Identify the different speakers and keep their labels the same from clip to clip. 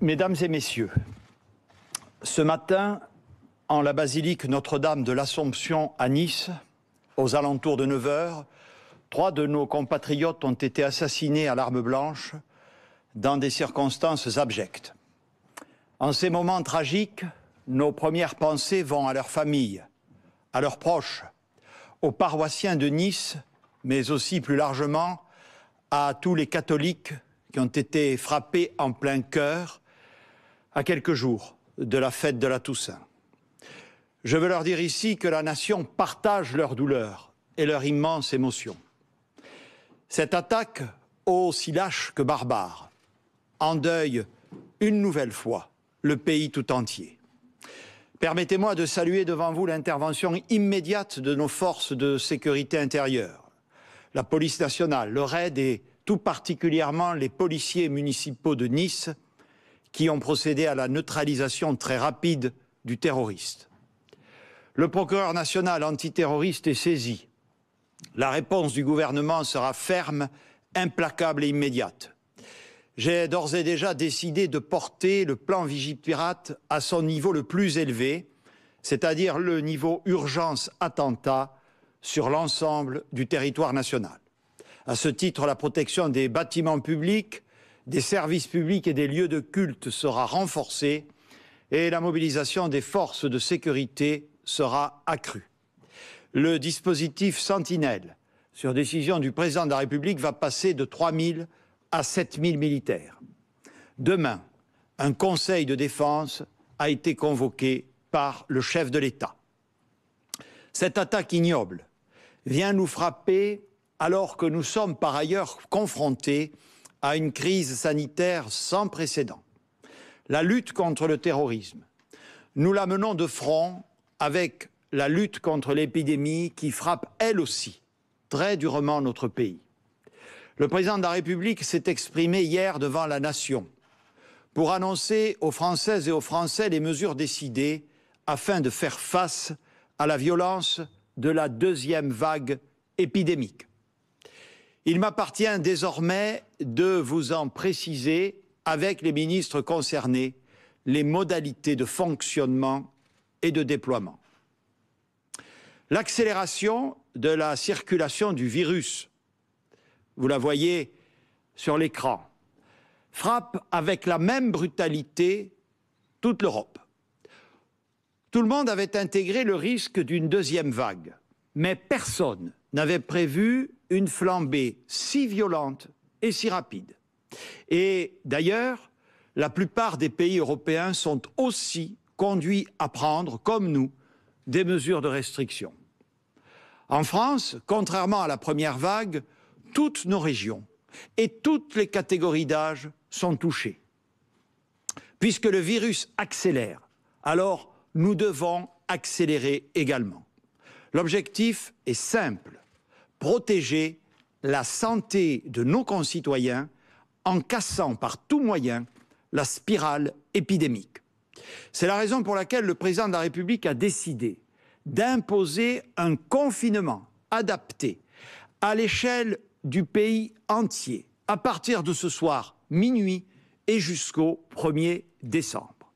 Speaker 1: Mesdames et messieurs, ce matin, en la basilique Notre-Dame de l'Assomption à Nice, aux alentours de 9 h, 3 de nos compatriotes ont été assassinés à l'arme blanche dans des circonstances abjectes. En ces moments tragiques, nos premières pensées vont à leurs familles, à leurs proches, aux paroissiens de Nice, mais aussi plus largement à tous les catholiques qui ont été frappés en plein cœur à quelques jours de la fête de la Toussaint. Je veux leur dire ici que la nation partage leur douleur et leur immense émotion. Cette attaque, aussi lâche que barbare, endeuille une nouvelle fois le pays tout entier. Permettez-moi de saluer devant vous l'intervention immédiate de nos forces de sécurité intérieure, la police nationale, le RAID et tout particulièrement les policiers municipaux de Nice qui ont procédé à la neutralisation très rapide du terroriste. Le procureur national antiterroriste est saisi. La réponse du gouvernement sera ferme, implacable et immédiate. J'ai d'ores et déjà décidé de porter le plan Vigipirate à son niveau le plus élevé, c'est-à-dire le niveau urgence attentat sur l'ensemble du territoire national. À ce titre, la protection des bâtiments publics, des services publics et des lieux de culte sera renforcée et la mobilisation des forces de sécurité sera accrue. Le dispositif Sentinelle, sur décision du président de la République, va passer de 3 000 à 7 000 militaires. Demain, un conseil de défense a été convoqué par le chef de l'État. Cette attaque ignoble vient nous frapper alors que nous sommes par ailleurs confrontés à une crise sanitaire sans précédent. La lutte contre le terrorisme, nous la menons de front avec la lutte contre l'épidémie qui frappe elle aussi très durement notre pays. Le président de la République s'est exprimé hier devant la nation pour annoncer aux Françaises et aux Français les mesures décidées afin de faire face à la violence de la deuxième vague épidémique. Il m'appartient désormais de vous en préciser avec les ministres concernés les modalités de fonctionnement et de déploiement. L'accélération de la circulation du virus, vous la voyez sur l'écran, frappe avec la même brutalité toute l'Europe. Tout le monde avait intégré le risque d'une deuxième vague, mais personne n'avait prévu une flambée si violente et si rapide. Et d'ailleurs, la plupart des pays européens sont aussi conduits à prendre, comme nous, des mesures de restriction. En France, contrairement à la première vague, toutes nos régions et toutes les catégories d'âge sont touchées. Puisque le virus accélère, alors nous devons accélérer également. L'objectif est simple, protéger la santé de nos concitoyens en cassant par tout moyen la spirale épidémique. C'est la raison pour laquelle le président de la République a décidé d'imposer un confinement adapté à l'échelle du pays entier à partir de ce soir minuit et jusqu'au 1er décembre.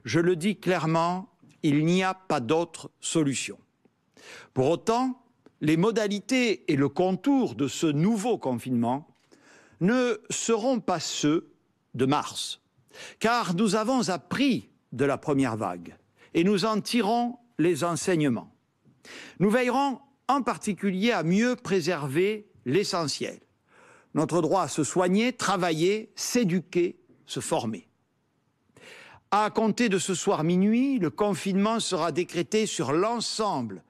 Speaker 1: Je le dis clairement, il n'y a pas d'autre solution. Pour autant, les modalités et le contour de ce nouveau confinement ne seront pas ceux de mars, car nous avons appris de la première vague et nous en tirons les enseignements. Nous veillerons en particulier à mieux préserver l'essentiel, notre droit à se soigner, travailler, s'éduquer, se former. À compter de ce soir minuit, le confinement sera décrété sur l'ensemble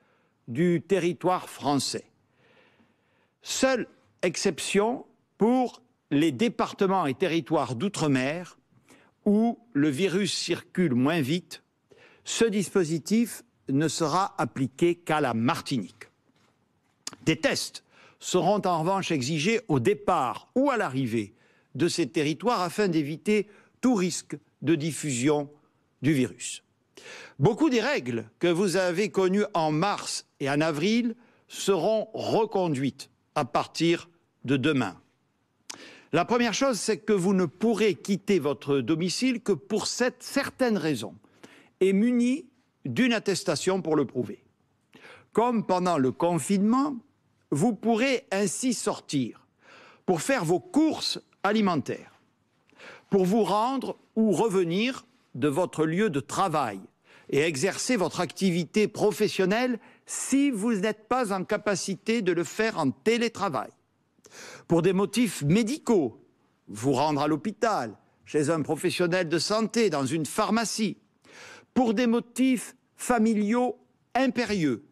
Speaker 1: du territoire français. Seule exception pour les départements et territoires d'outre-mer où le virus circule moins vite, ce dispositif ne sera appliqué qu'à la Martinique. Des tests seront en revanche exigés au départ ou à l'arrivée de ces territoires afin d'éviter tout risque de diffusion du virus. Beaucoup des règles que vous avez connues en mars et en avril seront reconduites à partir de demain. La première chose, c'est que vous ne pourrez quitter votre domicile que pour cette certaine raison et muni d'une attestation pour le prouver. Comme pendant le confinement, vous pourrez ainsi sortir pour faire vos courses alimentaires, pour vous rendre ou revenir de votre lieu de travail et exercer votre activité professionnelle si vous n'êtes pas en capacité de le faire en télétravail. Pour des motifs médicaux, vous rendre à l'hôpital, chez un professionnel de santé, dans une pharmacie. Pour des motifs familiaux impérieux,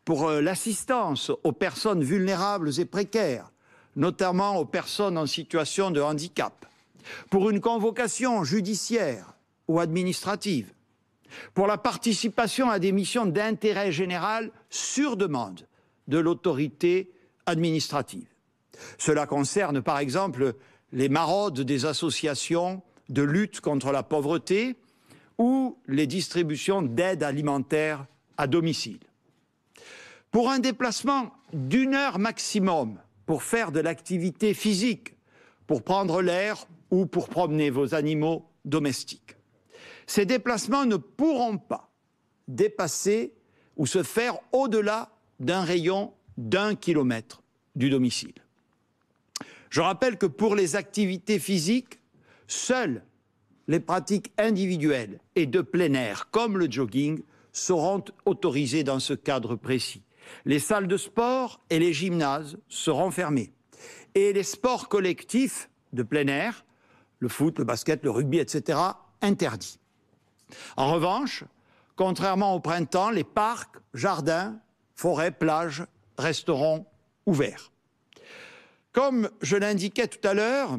Speaker 1: pour l'assistance aux personnes vulnérables et précaires, notamment aux personnes en situation de handicap. Pour une convocation judiciaire ou administrative. Pour la participation à des missions d'intérêt général sur demande de l'autorité administrative. Cela concerne par exemple les maraudes des associations de lutte contre la pauvreté ou les distributions d'aide alimentaire à domicile. Pour un déplacement d'1 heure maximum pour faire de l'activité physique, pour prendre l'air ou pour promener vos animaux domestiques. Ces déplacements ne pourront pas dépasser ou se faire au-delà d'un rayon d'1 kilomètre du domicile. Je rappelle que pour les activités physiques, seules les pratiques individuelles et de plein air, comme le jogging, seront autorisées dans ce cadre précis. Les salles de sport et les gymnases seront fermés. Et les sports collectifs de plein air, le foot, le basket, le rugby, etc., interdits. En revanche, contrairement au printemps, les parcs, jardins, forêts, plages resteront ouverts. Comme je l'indiquais tout à l'heure,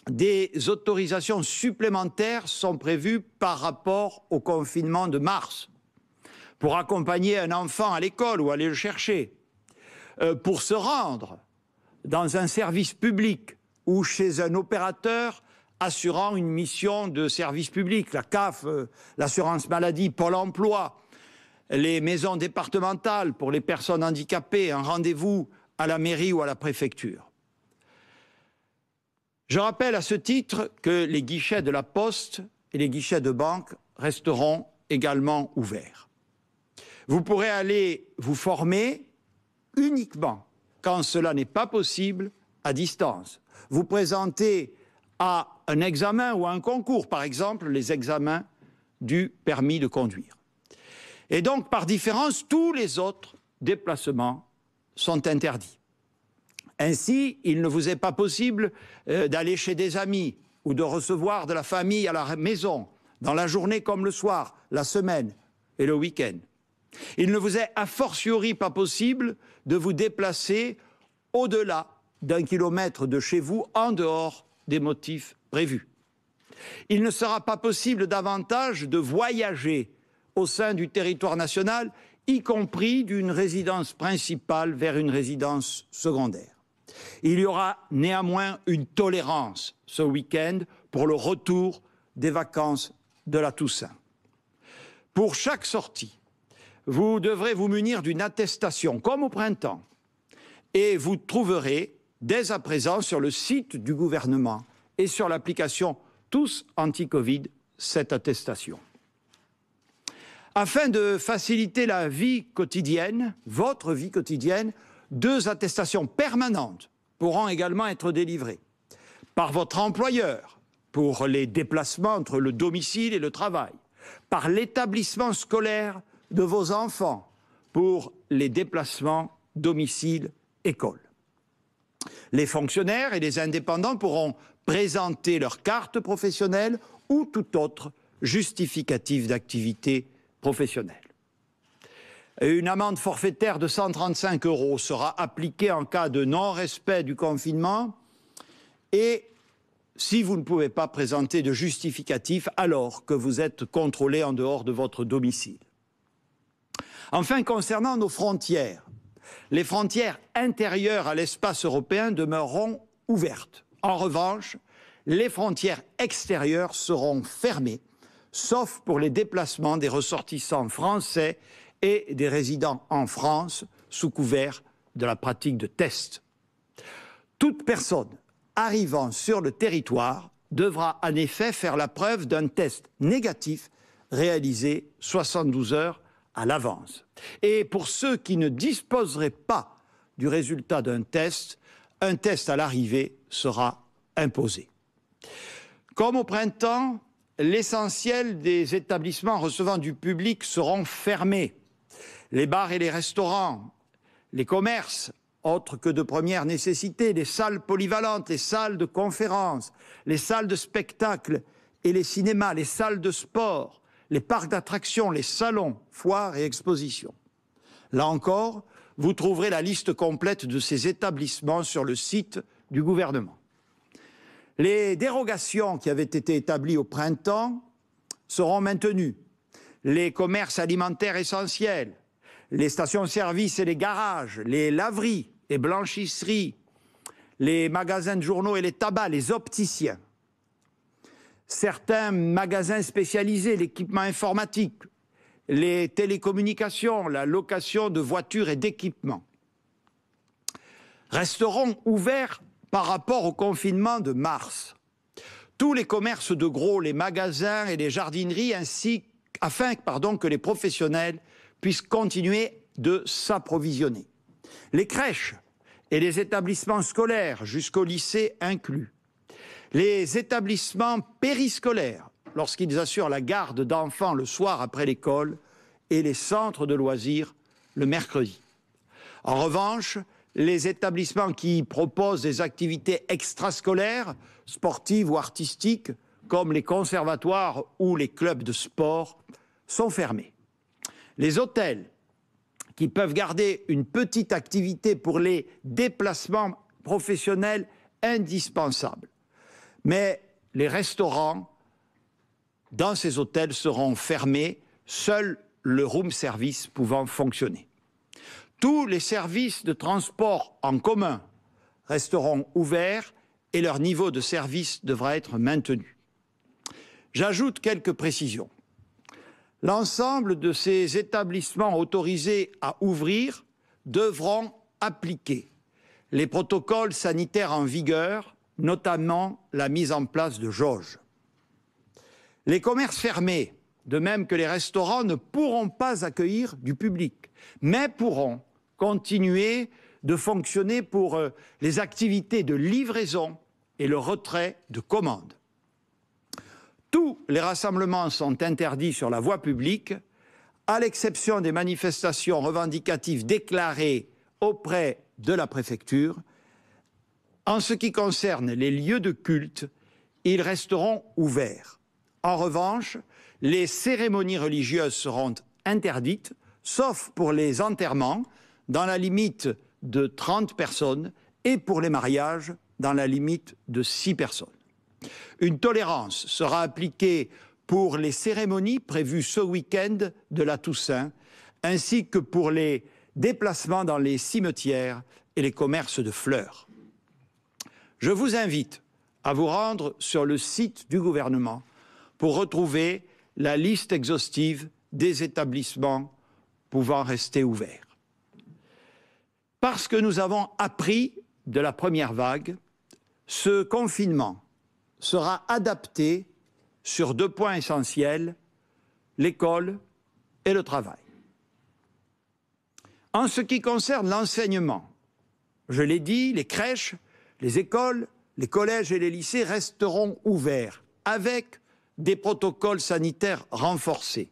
Speaker 1: des autorisations supplémentaires sont prévues par rapport au confinement de mars, pour accompagner un enfant à l'école ou aller le chercher, pour se rendre dans un service public ou chez un opérateur assurant une mission de service public, la CAF, l'assurance maladie, Pôle emploi, les maisons départementales pour les personnes handicapées, un rendez-vous à la mairie ou à la préfecture. Je rappelle à ce titre que les guichets de la Poste et les guichets de banque resteront également ouverts. Vous pourrez aller vous former uniquement quand cela n'est pas possible à distance. Vous présenter à un examen ou à un concours, par exemple les examens du permis de conduire. Et donc, par différence, tous les autres déplacements sont interdits. Ainsi, il ne vous est pas possible d'aller chez des amis ou de recevoir de la famille à la maison, dans la journée comme le soir, la semaine et le week-end. Il ne vous est a fortiori pas possible de vous déplacer au-delà d'1 kilomètre de chez vous, en dehors des motifs prévus. Il ne sera pas possible davantage de voyager au sein du territoire national, y compris d'une résidence principale vers une résidence secondaire. Il y aura néanmoins une tolérance ce week-end pour le retour des vacances de la Toussaint. Pour chaque sortie, vous devrez vous munir d'une attestation, comme au printemps, et vous trouverez dès à présent sur le site du gouvernement et sur l'application Tous Anti-Covid cette attestation. Afin de faciliter la vie quotidienne, votre vie quotidienne, 2 attestations permanentes pourront également être délivrées par votre employeur pour les déplacements entre le domicile et le travail, par l'établissement scolaire de vos enfants pour les déplacements domicile-école. Les fonctionnaires et les indépendants pourront présenter leur carte professionnelle ou tout autre justificatif d'activité professionnelle. Une amende forfaitaire de 135 € sera appliquée en cas de non-respect du confinement et si vous ne pouvez pas présenter de justificatif alors que vous êtes contrôlé en dehors de votre domicile. Enfin, concernant nos frontières, les frontières intérieures à l'espace européen demeureront ouvertes. En revanche, les frontières extérieures seront fermées, sauf pour les déplacements des ressortissants français et des résidents en France sous couvert de la pratique de tests. Toute personne arrivant sur le territoire devra en effet faire la preuve d'un test négatif réalisé 72 heures à l'avance. Et pour ceux qui ne disposeraient pas du résultat d'un test, un test à l'arrivée sera imposé. Comme au printemps, l'essentiel des établissements recevant du public seront fermés. Les bars et les restaurants, les commerces, autres que de première nécessité, les salles polyvalentes, les salles de conférences, les salles de spectacle et les cinémas, les salles de sport, les parcs d'attractions, les salons, foires et expositions. Là encore, vous trouverez la liste complète de ces établissements sur le site du gouvernement. Les dérogations qui avaient été établies au printemps seront maintenues. Les commerces alimentaires essentiels, les stations-service et les garages, les laveries et blanchisseries, les magasins de journaux et les tabacs, les opticiens, certains magasins spécialisés, l'équipement informatique, les télécommunications, la location de voitures et d'équipements, resteront ouverts par rapport au confinement de mars. Tous les commerces de gros, les magasins et les jardineries, afin que les professionnels puissent continuer de s'approvisionner. Les crèches et les établissements scolaires, jusqu'au lycée inclus. Les établissements périscolaires, lorsqu'ils assurent la garde d'enfants le soir après l'école, et les centres de loisirs le mercredi. En revanche, les établissements qui proposent des activités extrascolaires, sportives ou artistiques, comme les conservatoires ou les clubs de sport, sont fermés. Les hôtels, qui peuvent garder une petite activité pour les déplacements professionnels indispensables. Mais les restaurants dans ces hôtels seront fermés, seul le room service pouvant fonctionner. Tous les services de transport en commun resteront ouverts et leur niveau de service devra être maintenu. J'ajoute quelques précisions. L'ensemble de ces établissements autorisés à ouvrir devront appliquer les protocoles sanitaires en vigueur, notamment la mise en place de jauges. Les commerces fermés, de même que les restaurants, ne pourront pas accueillir du public, mais pourront continuer de fonctionner pour les activités de livraison et le retrait de commandes. Tous les rassemblements sont interdits sur la voie publique, à l'exception des manifestations revendicatives déclarées auprès de la préfecture. En ce qui concerne les lieux de culte, ils resteront ouverts. En revanche, les cérémonies religieuses seront interdites, sauf pour les enterrements, dans la limite de 30 personnes, et pour les mariages, dans la limite de 6 personnes. Une tolérance sera appliquée pour les cérémonies prévues ce week-end de la Toussaint, ainsi que pour les déplacements dans les cimetières et les commerces de fleurs. Je vous invite à vous rendre sur le site du gouvernement pour retrouver la liste exhaustive des établissements pouvant rester ouverts. Parce que nous avons appris de la première vague, ce confinement sera adapté sur 2 points essentiels, l'école et le travail. En ce qui concerne l'enseignement, je l'ai dit, les crèches, les écoles, les collèges et les lycées resteront ouverts avec des protocoles sanitaires renforcés,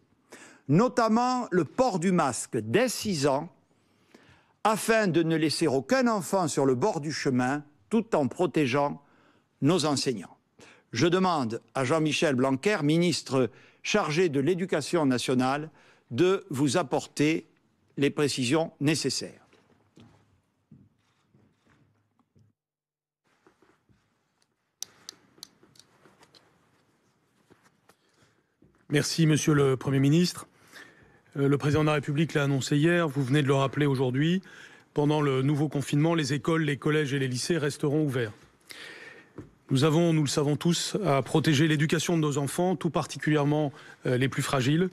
Speaker 1: notamment le port du masque dès 6 ans, afin de ne laisser aucun enfant sur le bord du chemin, tout en protégeant nos enseignants. Je demande à Jean-Michel Blanquer, ministre chargé de l'Éducation nationale, de vous apporter les précisions nécessaires.
Speaker 2: Merci, Monsieur le Premier ministre. Le Président de la République l'a annoncé hier, vous venez de le rappeler aujourd'hui. Pendant le nouveau confinement, les écoles, les collèges et les lycées resteront ouverts. Nous avons, nous le savons tous, à protéger l'éducation de nos enfants, tout particulièrement les plus fragiles.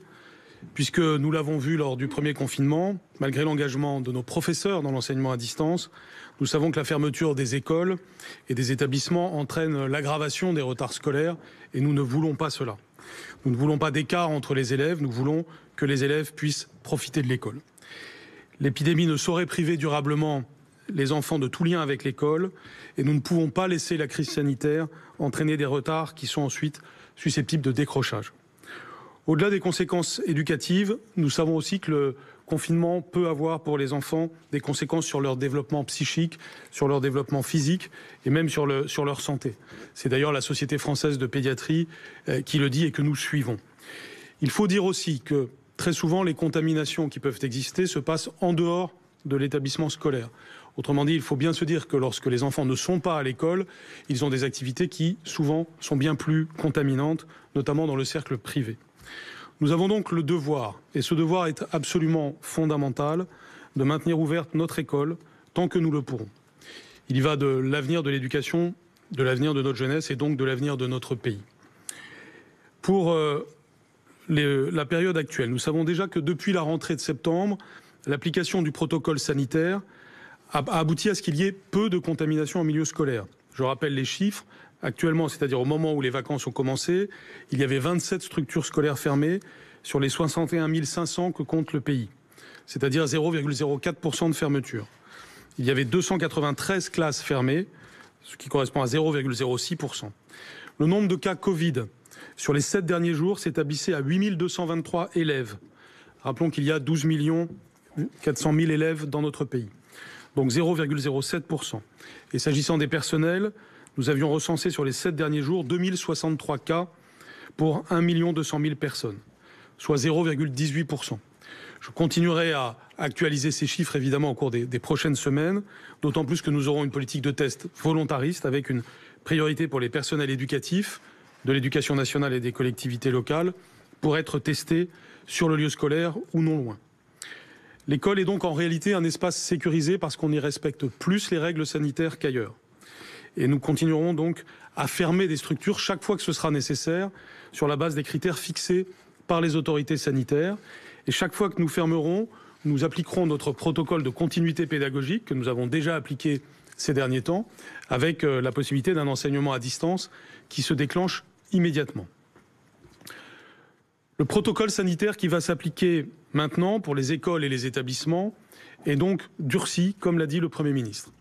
Speaker 2: puisque nous l'avons vu lors du premier confinement, malgré l'engagement de nos professeurs dans l'enseignement à distance, nous savons que la fermeture des écoles et des établissements entraîne l'aggravation des retards scolaires et nous ne voulons pas cela. Nous ne voulons pas d'écart entre les élèves, nous voulons que les élèves puissent profiter de l'école. L'épidémie ne saurait priver durablement les enfants de tout lien avec l'école et nous ne pouvons pas laisser la crise sanitaire entraîner des retards qui sont ensuite susceptibles de décrochage. Au-delà des conséquences éducatives, nous savons aussi que le confinement peut avoir pour les enfants des conséquences sur leur développement psychique, sur leur développement physique et même sur leur santé. C'est d'ailleurs la Société française de pédiatrie qui le dit et que nous suivons. Il faut dire aussi que très souvent les contaminations qui peuvent exister se passent en dehors de l'établissement scolaire. Autrement dit, il faut bien se dire que lorsque les enfants ne sont pas à l'école, ils ont des activités qui souvent sont bien plus contaminantes, notamment dans le cercle privé. Nous avons donc le devoir, et ce devoir est absolument fondamental, de maintenir ouverte notre école tant que nous le pourrons. Il y va de l'avenir de l'éducation, de l'avenir de notre jeunesse et donc de l'avenir de notre pays. Pour la période actuelle, nous savons déjà que depuis la rentrée de septembre, l'application du protocole sanitaire a abouti à ce qu'il y ait peu de contamination en milieu scolaire. Je rappelle les chiffres. Actuellement, c'est-à-dire au moment où les vacances ont commencé, il y avait 27 structures scolaires fermées sur les 61 500 que compte le pays, c'est-à-dire 0,04% de fermeture. Il y avait 293 classes fermées, ce qui correspond à 0,06%. Le nombre de cas Covid sur les 7 derniers jours s'établissait à 8 223 élèves. Rappelons qu'il y a 12 400 000 élèves dans notre pays, donc 0,07%. Et s'agissant des personnels, nous avions recensé sur les 7 derniers jours 2063 cas pour 1 200 000 personnes, soit 0,18%. Je continuerai à actualiser ces chiffres évidemment au cours des prochaines semaines, d'autant plus que nous aurons une politique de test volontariste avec une priorité pour les personnels éducatifs de l'éducation nationale et des collectivités locales pour être testés sur le lieu scolaire ou non loin. L'école est donc en réalité un espace sécurisé parce qu'on y respecte plus les règles sanitaires qu'ailleurs. Et nous continuerons donc à fermer des structures chaque fois que ce sera nécessaire sur la base des critères fixés par les autorités sanitaires. Et chaque fois que nous fermerons, nous appliquerons notre protocole de continuité pédagogique que nous avons déjà appliqué ces derniers temps avec la possibilité d'un enseignement à distance qui se déclenche immédiatement. Le protocole sanitaire qui va s'appliquer maintenant pour les écoles et les établissements est donc durci, comme l'a dit le Premier ministre.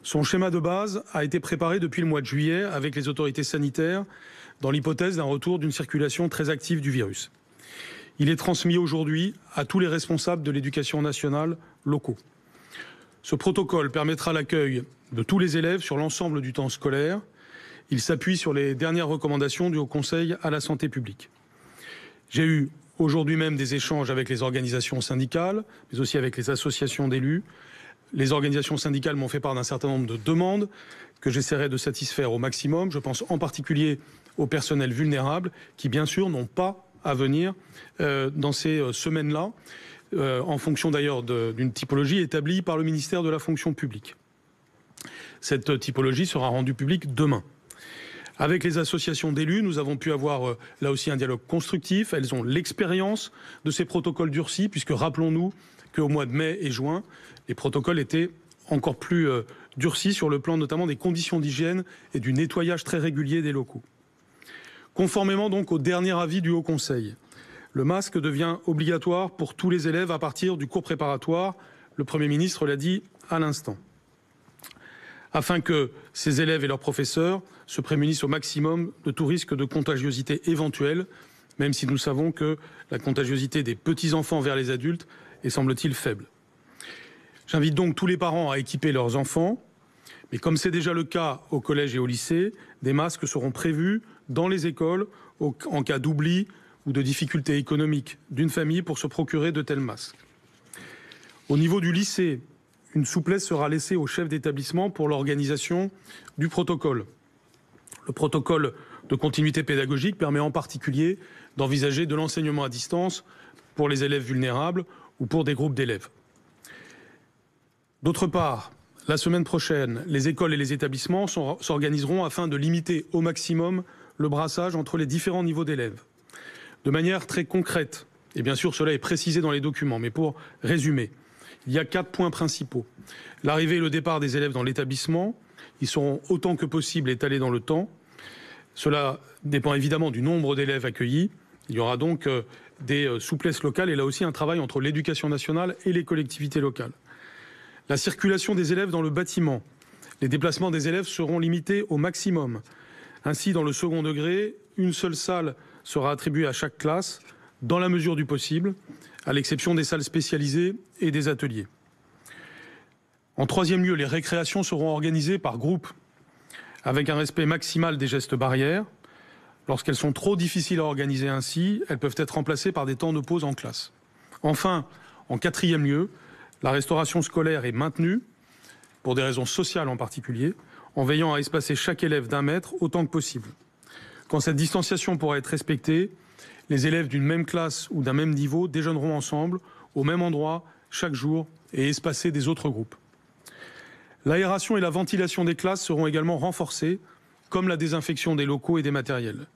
Speaker 2: Son schéma de base a été préparé depuis le mois de juillet avec les autorités sanitaires dans l'hypothèse d'un retour d'une circulation très active du virus. Il est transmis aujourd'hui à tous les responsables de l'éducation nationale locaux. Ce protocole permettra l'accueil de tous les élèves sur l'ensemble du temps scolaire. Il s'appuie sur les dernières recommandations du Haut Conseil à la santé publique. J'ai eu aujourd'hui même des échanges avec les organisations syndicales, mais aussi avec les associations d'élus. Les organisations syndicales m'ont fait part d'un certain nombre de demandes que j'essaierai de satisfaire au maximum. Je pense en particulier aux personnels vulnérables qui, bien sûr, n'ont pas à venir dans ces semaines-là, en fonction d'ailleurs d'une typologie établie par le ministère de la fonction publique. Cette typologie sera rendue publique demain. Avec les associations d'élus, nous avons pu avoir là aussi un dialogue constructif. Elles ont l'expérience de ces protocoles durcis, puisque rappelons-nous qu'au mois de mai et juin, les protocoles étaient encore plus durcis sur le plan notamment des conditions d'hygiène et du nettoyage très régulier des locaux. Conformément donc au dernier avis du Haut Conseil, le masque devient obligatoire pour tous les élèves à partir du cours préparatoire. Le Premier ministre l'a dit à l'instant. Afin que ces élèves et leurs professeurs se prémunissent au maximum de tout risque de contagiosité éventuelle, même si nous savons que la contagiosité des petits-enfants vers les adultes est, semble-t-il, faible. J'invite donc tous les parents à équiper leurs enfants, mais comme c'est déjà le cas au collège et au lycée, des masques seront prévus dans les écoles en cas d'oubli ou de difficultés économiques d'une famille pour se procurer de tels masques. Au niveau du lycée, une souplesse sera laissée au chef d'établissement pour l'organisation du protocole. Le protocole de continuité pédagogique permet en particulier d'envisager de l'enseignement à distance pour les élèves vulnérables ou pour des groupes d'élèves. D'autre part, la semaine prochaine, les écoles et les établissements s'organiseront afin de limiter au maximum le brassage entre les différents niveaux d'élèves. De manière très concrète, Et bien sûr, cela est précisé dans les documents. Mais pour résumer, il y a 4 points principaux. L'arrivée et le départ des élèves dans l'établissement, ils seront autant que possible étalés dans le temps. Cela dépend évidemment du nombre d'élèves accueillis. Il y aura donc des souplesses locales et là aussi un travail entre l'éducation nationale et les collectivités locales. La circulation des élèves dans le bâtiment. Les déplacements des élèves seront limités au maximum. Ainsi, dans le second degré, une seule salle sera attribuée à chaque classe, dans la mesure du possible, à l'exception des salles spécialisées et des ateliers. En troisième lieu, les récréations seront organisées par groupe, avec un respect maximal des gestes barrières. Lorsqu'elles sont trop difficiles à organiser ainsi, elles peuvent être remplacées par des temps de pause en classe. Enfin, en quatrième lieu, la restauration scolaire est maintenue, pour des raisons sociales en particulier, en veillant à espacer chaque élève d'1 mètre autant que possible. Quand cette distanciation pourra être respectée, les élèves d'une même classe ou d'un même niveau déjeuneront ensemble, au même endroit, chaque jour, et espacés des autres groupes. L'aération et la ventilation des classes seront également renforcées, comme la désinfection des locaux et des matériels.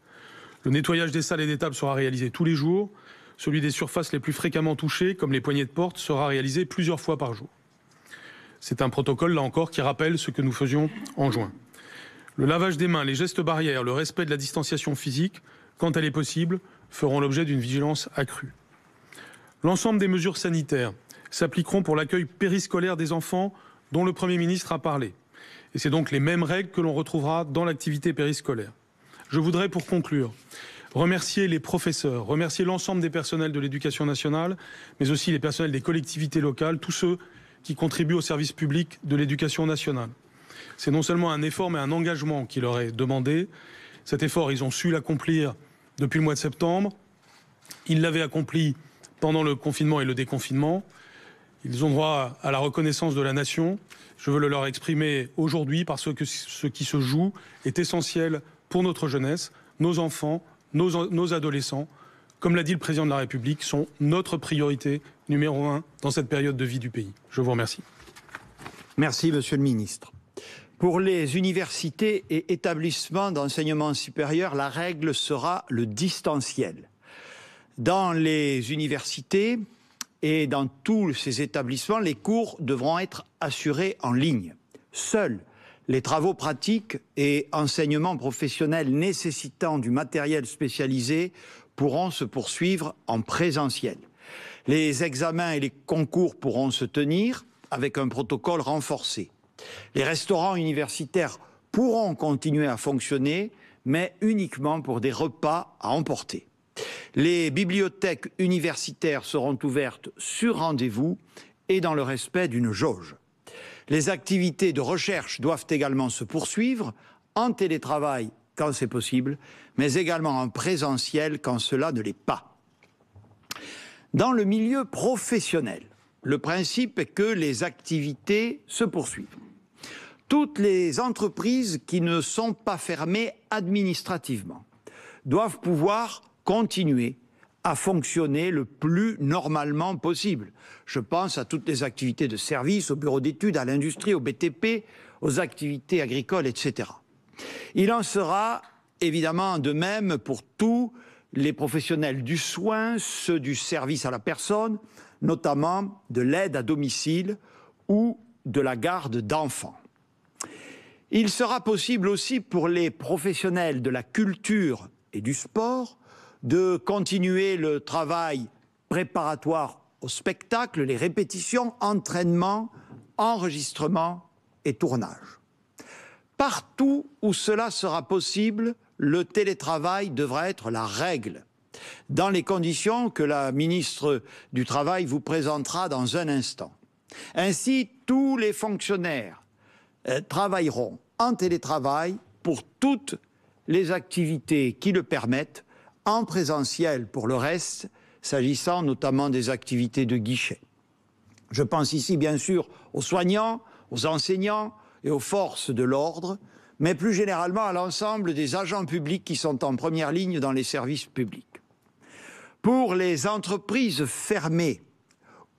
Speaker 2: Le nettoyage des salles et des tables sera réalisé tous les jours. Celui des surfaces les plus fréquemment touchées, comme les poignées de porte, sera réalisé plusieurs fois par jour. C'est un protocole, là encore, qui rappelle ce que nous faisions en juin. Le lavage des mains, les gestes barrières, le respect de la distanciation physique, quand elle est possible, feront l'objet d'une vigilance accrue. L'ensemble des mesures sanitaires s'appliqueront pour l'accueil périscolaire des enfants dont le Premier ministre a parlé. Et c'est donc les mêmes règles que l'on retrouvera dans l'activité périscolaire. Je voudrais, pour conclure, remercier les professeurs, remercier l'ensemble des personnels de l'éducation nationale, mais aussi les personnels des collectivités locales, tous ceux qui contribuent au service public de l'éducation nationale. C'est non seulement un effort, mais un engagement qui leur est demandé. Cet effort, ils ont su l'accomplir depuis le mois de septembre. Ils l'avaient accompli pendant le confinement et le déconfinement. Ils ont droit à la reconnaissance de la nation. Je veux le leur exprimer aujourd'hui parce que ce qui se joue est essentiel pour notre jeunesse, nos enfants, nos adolescents. Comme l'a dit le président de la République, sont notre priorité numéro 1 dans cette période de vie du pays. Je vous remercie.
Speaker 1: Merci, Monsieur le Ministre. Pour les universités et établissements d'enseignement supérieur, la règle sera le distanciel. Dans les universités et dans tous ces établissements, les cours devront être assurés en ligne. Seuls les travaux pratiques et enseignements professionnels nécessitant du matériel spécialisé pourront se poursuivre en présentiel. Les examens et les concours pourront se tenir avec un protocole renforcé. Les restaurants universitaires pourront continuer à fonctionner, mais uniquement pour des repas à emporter. Les bibliothèques universitaires seront ouvertes sur rendez-vous et dans le respect d'une jauge. Les activités de recherche doivent également se poursuivre en télétravail quand c'est possible, mais également en présentiel quand cela ne l'est pas. Dans le milieu professionnel, le principe est que les activités se poursuivent. Toutes les entreprises qui ne sont pas fermées administrativement doivent pouvoir continuer à fonctionner le plus normalement possible. Je pense à toutes les activités de service, aux bureaux d'études, à l'industrie, au BTP, aux activités agricoles, etc. Il en sera évidemment de même pour tous les professionnels du soin, ceux du service à la personne, notamment de l'aide à domicile ou de la garde d'enfants. Il sera possible aussi pour les professionnels de la culture et du sport de continuer le travail préparatoire au spectacle, les répétitions, entraînements, enregistrements et tournages. Partout où cela sera possible, le télétravail devra être la règle, dans les conditions que la ministre du Travail vous présentera dans un instant. Ainsi, tous les fonctionnaires travailleront en télétravail pour toutes les activités qui le permettent, en présentiel pour le reste, s'agissant notamment des activités de guichet. Je pense ici bien sûr aux soignants, aux enseignants et aux forces de l'ordre, mais plus généralement à l'ensemble des agents publics qui sont en première ligne dans les services publics. Pour les entreprises fermées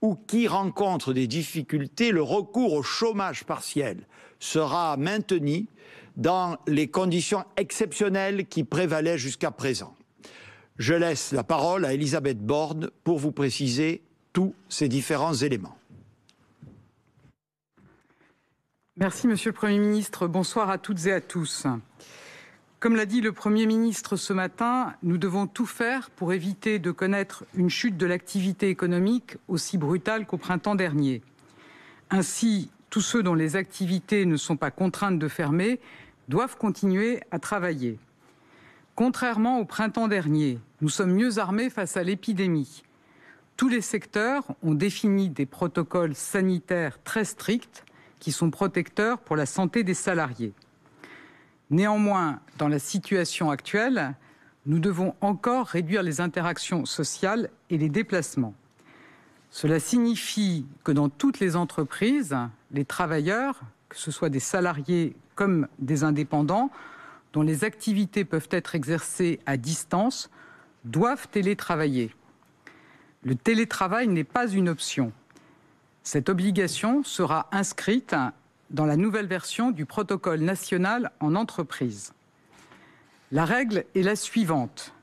Speaker 1: ou qui rencontrent des difficultés, le recours au chômage partiel sera maintenu dans les conditions exceptionnelles qui prévalaient jusqu'à présent. Je laisse la parole à Elisabeth Borne pour vous préciser tous ces différents éléments.
Speaker 3: Merci Monsieur le Premier ministre. Bonsoir à toutes et à tous. Comme l'a dit le Premier ministre ce matin, nous devons tout faire pour éviter de connaître une chute de l'activité économique aussi brutale qu'au printemps dernier. Ainsi, tous ceux dont les activités ne sont pas contraintes de fermer doivent continuer à travailler. Contrairement au printemps dernier, nous sommes mieux armés face à l'épidémie. Tous les secteurs ont défini des protocoles sanitaires très stricts qui sont protecteurs pour la santé des salariés. Néanmoins, dans la situation actuelle, nous devons encore réduire les interactions sociales et les déplacements. Cela signifie que dans toutes les entreprises, les travailleurs, que ce soit des salariés comme des indépendants, dont les activités peuvent être exercées à distance, doivent télétravailler. Le télétravail n'est pas une option. Cette obligation sera inscrite dans la nouvelle version du protocole national en entreprise. La règle est la suivante.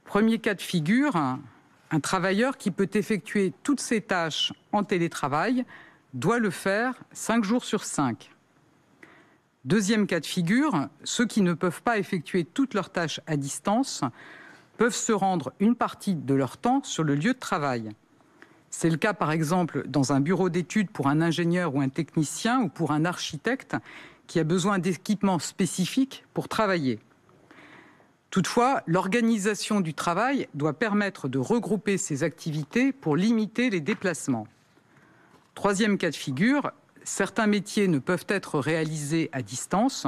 Speaker 3: Premier cas de figure, un travailleur qui peut effectuer toutes ses tâches en télétravail doit le faire 5 jours sur 5. Deuxième cas de figure, ceux qui ne peuvent pas effectuer toutes leurs tâches à distance peuvent se rendre une partie de leur temps sur le lieu de travail. C'est le cas, par exemple, dans un bureau d'études pour un ingénieur ou un technicien ou pour un architecte qui a besoin d'équipements spécifiques pour travailler. Toutefois, l'organisation du travail doit permettre de regrouper ces activités pour limiter les déplacements. Troisième cas de figure, certains métiers ne peuvent être réalisés à distance.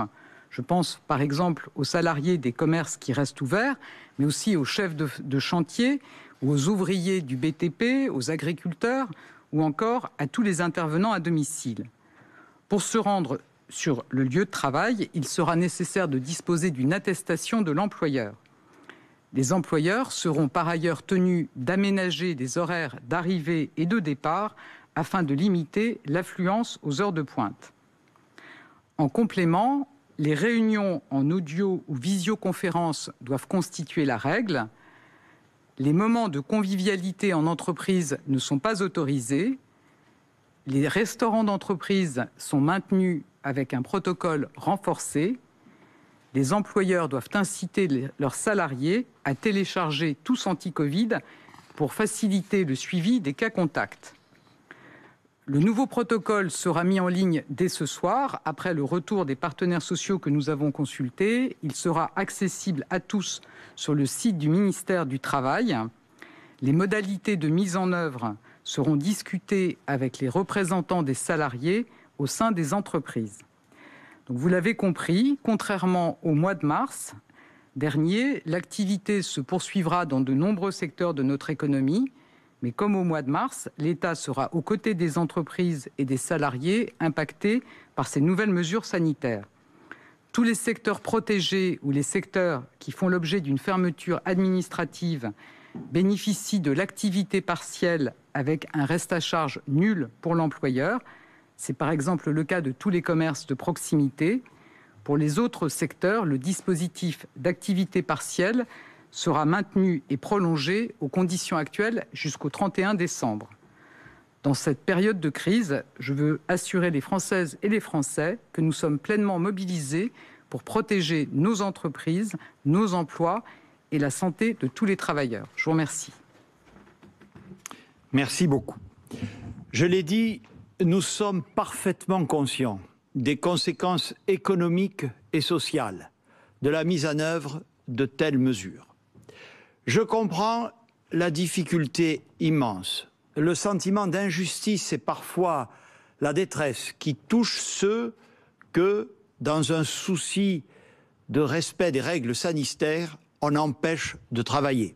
Speaker 3: Je pense par exemple aux salariés des commerces qui restent ouverts, mais aussi aux chefs de chantier, ou aux ouvriers du BTP, aux agriculteurs, ou encore à tous les intervenants à domicile. Pour se rendre sur le lieu de travail, il sera nécessaire de disposer d'une attestation de l'employeur. Les employeurs seront par ailleurs tenus d'aménager des horaires d'arrivée et de départ afin de limiter l'affluence aux heures de pointe. En complément, les réunions en audio ou visioconférence doivent constituer la règle. Les moments de convivialité en entreprise ne sont pas autorisés. Les restaurants d'entreprise sont maintenus avec un protocole renforcé. Les employeurs doivent inciter leurs salariés à télécharger Tous Anti-Covid pour faciliter le suivi des cas contacts. Le nouveau protocole sera mis en ligne dès ce soir, après le retour des partenaires sociaux que nous avons consultés. Il sera accessible à tous sur le site du ministère du Travail. Les modalités de mise en œuvre seront discutées avec les représentants des salariés au sein des entreprises. Donc, vous l'avez compris, contrairement au mois de mars dernier, l'activité se poursuivra dans de nombreux secteurs de notre économie. Mais comme au mois de mars, l'État sera aux côtés des entreprises et des salariés impactés par ces nouvelles mesures sanitaires. Tous les secteurs protégés ou les secteurs qui font l'objet d'une fermeture administrative bénéficient de l'activité partielle avec un reste à charge nul pour l'employeur. C'est par exemple le cas de tous les commerces de proximité. Pour les autres secteurs, le dispositif d'activité partielle sera maintenu et prolongé aux conditions actuelles jusqu'au 31 décembre. Dans cette période de crise, je veux assurer les Françaises et les Français que nous sommes pleinement mobilisés pour protéger nos entreprises, nos emplois et la santé de tous les travailleurs. Je vous remercie.
Speaker 1: Merci beaucoup. Je l'ai dit, nous sommes parfaitement conscients des conséquences économiques et sociales de la mise en œuvre de telles mesures. Je comprends la difficulté immense, le sentiment d'injustice et parfois la détresse qui touche ceux que, dans un souci de respect des règles sanitaires, on empêche de travailler.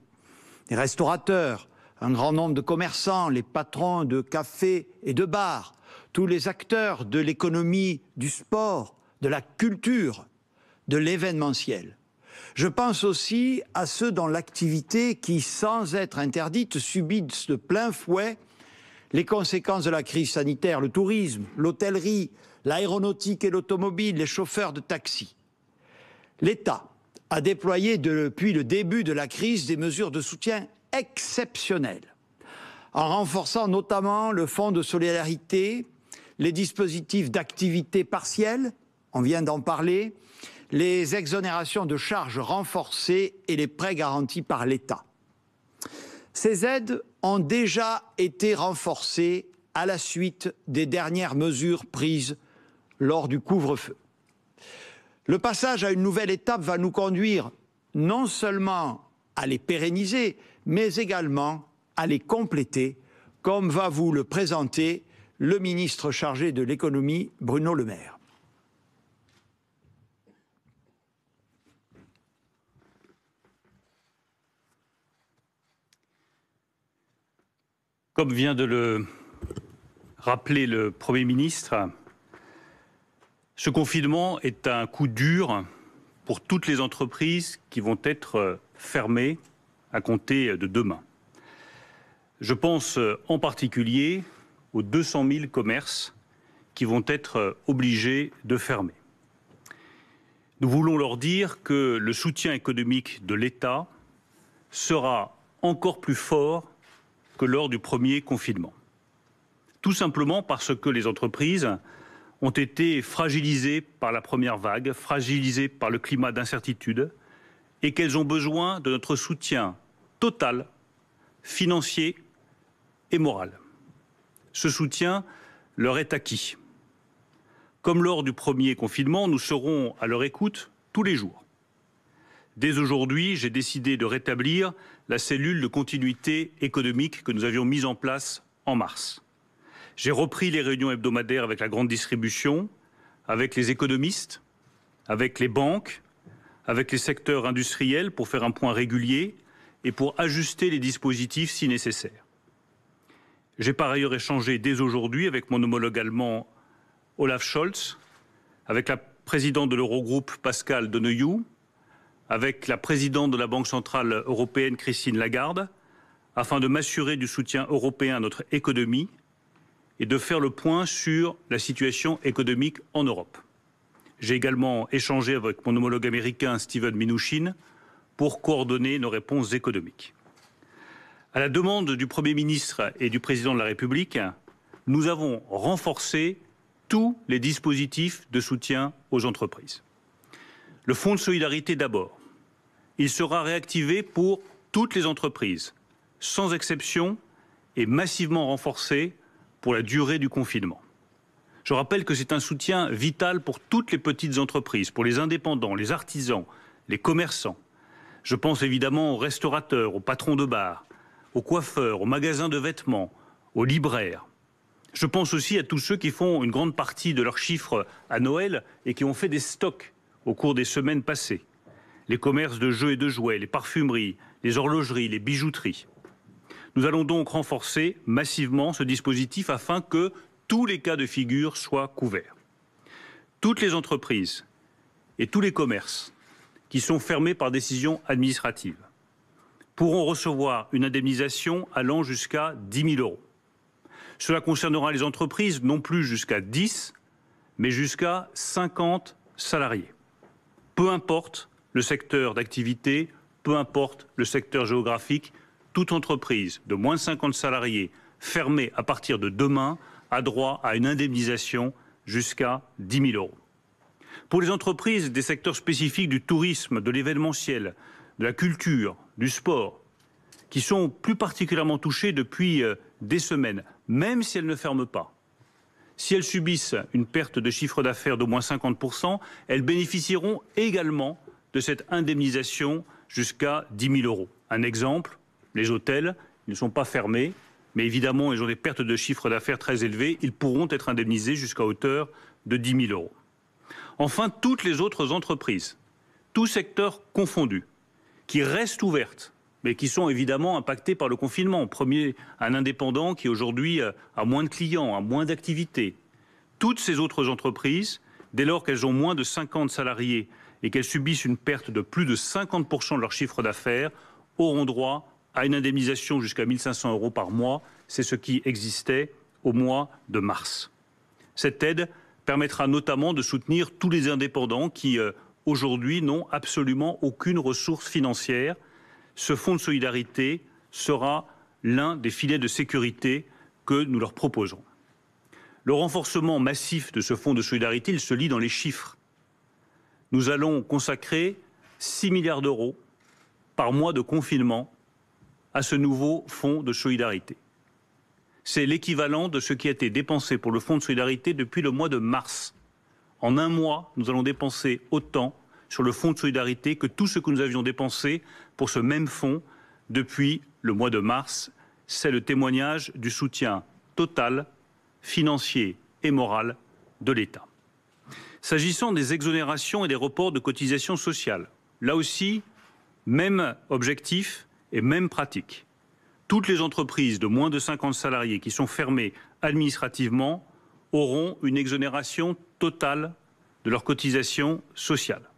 Speaker 1: Les restaurateurs, un grand nombre de commerçants, les patrons de cafés et de bars, tous les acteurs de l'économie, du sport, de la culture, de l'événementiel. Je pense aussi à ceux dont l'activité qui, sans être interdite, subissent de plein fouet les conséquences de la crise sanitaire, le tourisme, l'hôtellerie, l'aéronautique et l'automobile, les chauffeurs de taxi. L'État a déployé depuis le début de la crise des mesures de soutien exceptionnelles, en renforçant notamment le fonds de solidarité, les dispositifs d'activité partielle, on vient d'en parler, les exonérations de charges renforcées et les prêts garantis par l'État. Ces aides ont déjà été renforcées à la suite des dernières mesures prises lors du couvre-feu. Le passage à une nouvelle étape va nous conduire non seulement à les pérenniser, mais également à les compléter, comme va vous le présenter le ministre chargé de l'économie, Bruno Le Maire.
Speaker 4: Comme vient de le rappeler le Premier ministre, ce confinement est un coup dur pour toutes les entreprises qui vont être fermées à compter de demain. Je pense en particulier aux 200 000 commerces qui vont être obligés de fermer. Nous voulons leur dire que le soutien économique de l'État sera encore plus fort que lors du premier confinement. Tout simplement parce que les entreprises ont été fragilisées par la première vague, fragilisées par le climat d'incertitude, et qu'elles ont besoin de notre soutien total, financier et moral. Ce soutien leur est acquis. Comme lors du premier confinement, nous serons à leur écoute tous les jours. Dès aujourd'hui, j'ai décidé de rétablir la cellule de continuité économique que nous avions mise en place en mars. J'ai repris les réunions hebdomadaires avec la grande distribution, avec les économistes, avec les banques, avec les secteurs industriels pour faire un point régulier et pour ajuster les dispositifs si nécessaire. J'ai par ailleurs échangé dès aujourd'hui avec mon homologue allemand Olaf Scholz, avec la présidente de l'Eurogroupe Pascal Deneuille, avec la présidente de la Banque centrale européenne Christine Lagarde, afin de m'assurer du soutien européen à notre économie et de faire le point sur la situation économique en Europe. J'ai également échangé avec mon homologue américain Steven Mnuchin pour coordonner nos réponses économiques. À la demande du Premier ministre et du Président de la République, nous avons renforcé tous les dispositifs de soutien aux entreprises. Le fonds de solidarité d'abord. Il sera réactivé pour toutes les entreprises, sans exception, et massivement renforcé pour la durée du confinement. Je rappelle que c'est un soutien vital pour toutes les petites entreprises, pour les indépendants, les artisans, les commerçants. Je pense évidemment aux restaurateurs, aux patrons de bars, aux coiffeurs, aux magasins de vêtements, aux libraires. Je pense aussi à tous ceux qui font une grande partie de leurs chiffres à Noël et qui ont fait des stocks au cours des semaines passées. Les commerces de jeux et de jouets, les parfumeries, les horlogeries, les bijouteries. Nous allons donc renforcer massivement ce dispositif afin que tous les cas de figure soient couverts. Toutes les entreprises et tous les commerces qui sont fermés par décision administrative pourront recevoir une indemnisation allant jusqu'à 10 000 €. Cela concernera les entreprises non plus jusqu'à 10, mais jusqu'à 50 salariés. Peu importe le secteur d'activité, peu importe le secteur géographique, toute entreprise de moins de 50 salariés fermée à partir de demain a droit à une indemnisation jusqu'à 10 000 €. Pour les entreprises des secteurs spécifiques du tourisme, de l'événementiel, de la culture, du sport, qui sont plus particulièrement touchées depuis des semaines, même si elles ne ferment pas, si elles subissent une perte de chiffre d'affaires d'au moins 50%, elles bénéficieront également de cette indemnisation jusqu'à 10 000 €. Un exemple, les hôtels, ils ne sont pas fermés, mais évidemment, ils ont des pertes de chiffre d'affaires très élevées. Ils pourront être indemnisés jusqu'à hauteur de 10 000 €. Enfin, toutes les autres entreprises, tous secteurs confondus, qui restent ouvertes, mais qui sont évidemment impactées par le confinement. Premier, un indépendant qui aujourd'hui a moins de clients, a moins d'activités. Toutes ces autres entreprises, dès lors qu'elles ont moins de 50 salariés et qu'elles subissent une perte de plus de 50% de leur chiffre d'affaires, auront droit à une indemnisation jusqu'à 1 500 € par mois. C'est ce qui existait au mois de mars. Cette aide permettra notamment de soutenir tous les indépendants qui aujourd'hui, n'ont absolument aucune ressource financière. Ce fonds de solidarité sera l'un des filets de sécurité que nous leur proposerons. Le renforcement massif de ce fonds de solidarité, il se lit dans les chiffres. Nous allons consacrer 6 milliards d'euros par mois de confinement à ce nouveau fonds de solidarité. C'est l'équivalent de ce qui a été dépensé pour le fonds de solidarité depuis le mois de mars. En un mois, nous allons dépenser autant sur le fonds de solidarité que tout ce que nous avions dépensé pour ce même fonds depuis le mois de mars. C'est le témoignage du soutien total, financier et moral de l'État. S'agissant des exonérations et des reports de cotisations sociales, là aussi, même objectif et même pratique. Toutes les entreprises de moins de 50 salariés qui sont fermées administrativement auront une exonération totale de leurs cotisations sociales.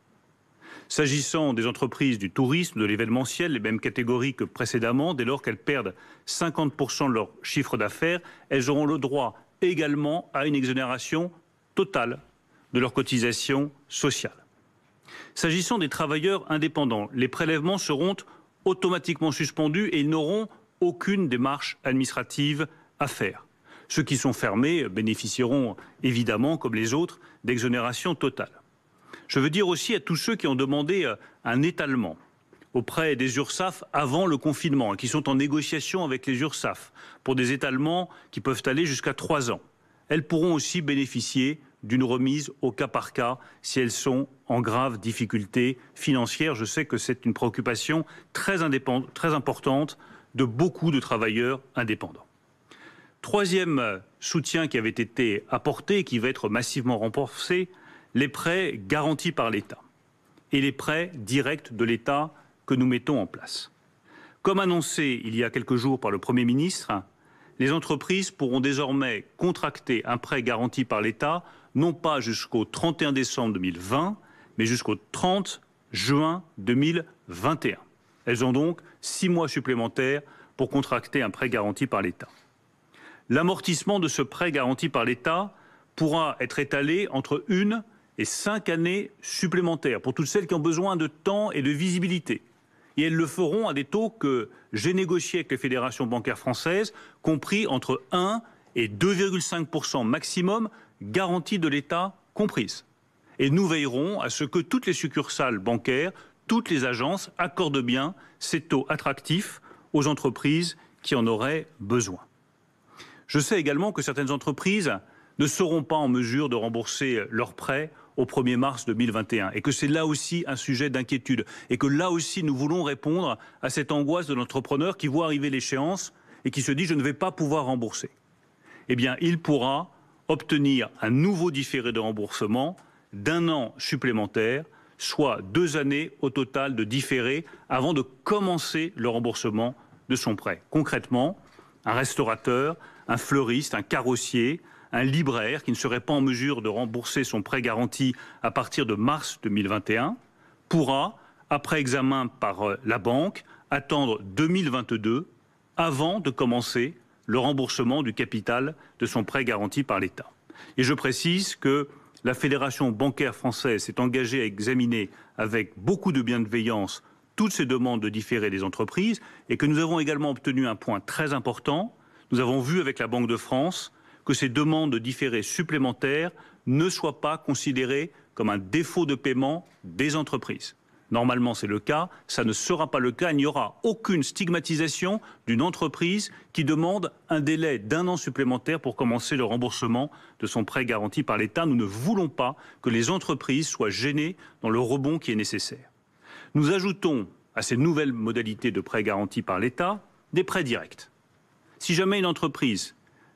Speaker 4: S'agissant des entreprises du tourisme, de l'événementiel, les mêmes catégories que précédemment, dès lors qu'elles perdent 50% de leur chiffre d'affaires, elles auront le droit également à une exonération totale de leurs cotisations sociales. S'agissant des travailleurs indépendants, les prélèvements seront automatiquement suspendus et ils n'auront aucune démarche administrative à faire. Ceux qui sont fermés bénéficieront évidemment, comme les autres, d'exonération totale. Je veux dire aussi à tous ceux qui ont demandé un étalement auprès des URSSAF avant le confinement et qui sont en négociation avec les URSSAF pour des étalements qui peuvent aller jusqu'à 3 ans. Elles pourront aussi bénéficier d'une remise au cas par cas si elles sont en grave difficulté financière. Je sais que c'est une préoccupation très importante de beaucoup de travailleurs indépendants. Troisième soutien qui avait été apporté et qui va être massivement renforcé, les prêts garantis par l'État et les prêts directs de l'État que nous mettons en place. Comme annoncé il y a quelques jours par le Premier ministre, les entreprises pourront désormais contracter un prêt garanti par l'État, non pas jusqu'au 31 décembre 2020, mais jusqu'au 30 juin 2021. Elles ont donc 6 mois supplémentaires pour contracter un prêt garanti par l'État. L'amortissement de ce prêt garanti par l'État pourra être étalé entre 1 et 5 années supplémentaires pour toutes celles qui ont besoin de temps et de visibilité. Et elles le feront à des taux que j'ai négociés avec les fédérations bancaires françaises, compris entre 1 et 2,5% maximum, garantie de l'État comprise. Et nous veillerons à ce que toutes les succursales bancaires, toutes les agences accordent bien ces taux attractifs aux entreprises qui en auraient besoin. Je sais également que certaines entreprises ne seront pas en mesure de rembourser leurs prêts au 1er mars 2021 et que c'est là aussi un sujet d'inquiétude et que là aussi nous voulons répondre à cette angoisse de l'entrepreneur qui voit arriver l'échéance et qui se dit « je ne vais pas pouvoir rembourser ». Eh bien, il pourra obtenir un nouveau différé de remboursement d'1 an supplémentaire, soit 2 années au total de différé avant de commencer le remboursement de son prêt. Concrètement, un restaurateur, un fleuriste, un carrossier, un libraire qui ne serait pas en mesure de rembourser son prêt garanti à partir de mars 2021 pourra, après examen par la banque, attendre 2022 avant de commencer le remboursement du capital de son prêt garanti par l'État. Et je précise que la Fédération bancaire française s'est engagée à examiner avec beaucoup de bienveillance toutes ces demandes de différé des entreprises et que nous avons également obtenu un point très important. Nous avons vu avec la Banque de France que ces demandes de différé supplémentaires ne soient pas considérées comme un défaut de paiement des entreprises. Normalement, c'est le cas, ça ne sera pas le cas. Il n'y aura aucune stigmatisation d'une entreprise qui demande un délai d'1 an supplémentaire pour commencer le remboursement de son prêt garanti par l'État. Nous ne voulons pas que les entreprises soient gênées dans le rebond qui est nécessaire. Nous ajoutons à ces nouvelles modalités de prêt garanti par l'État des prêts directs. Si jamais une entreprise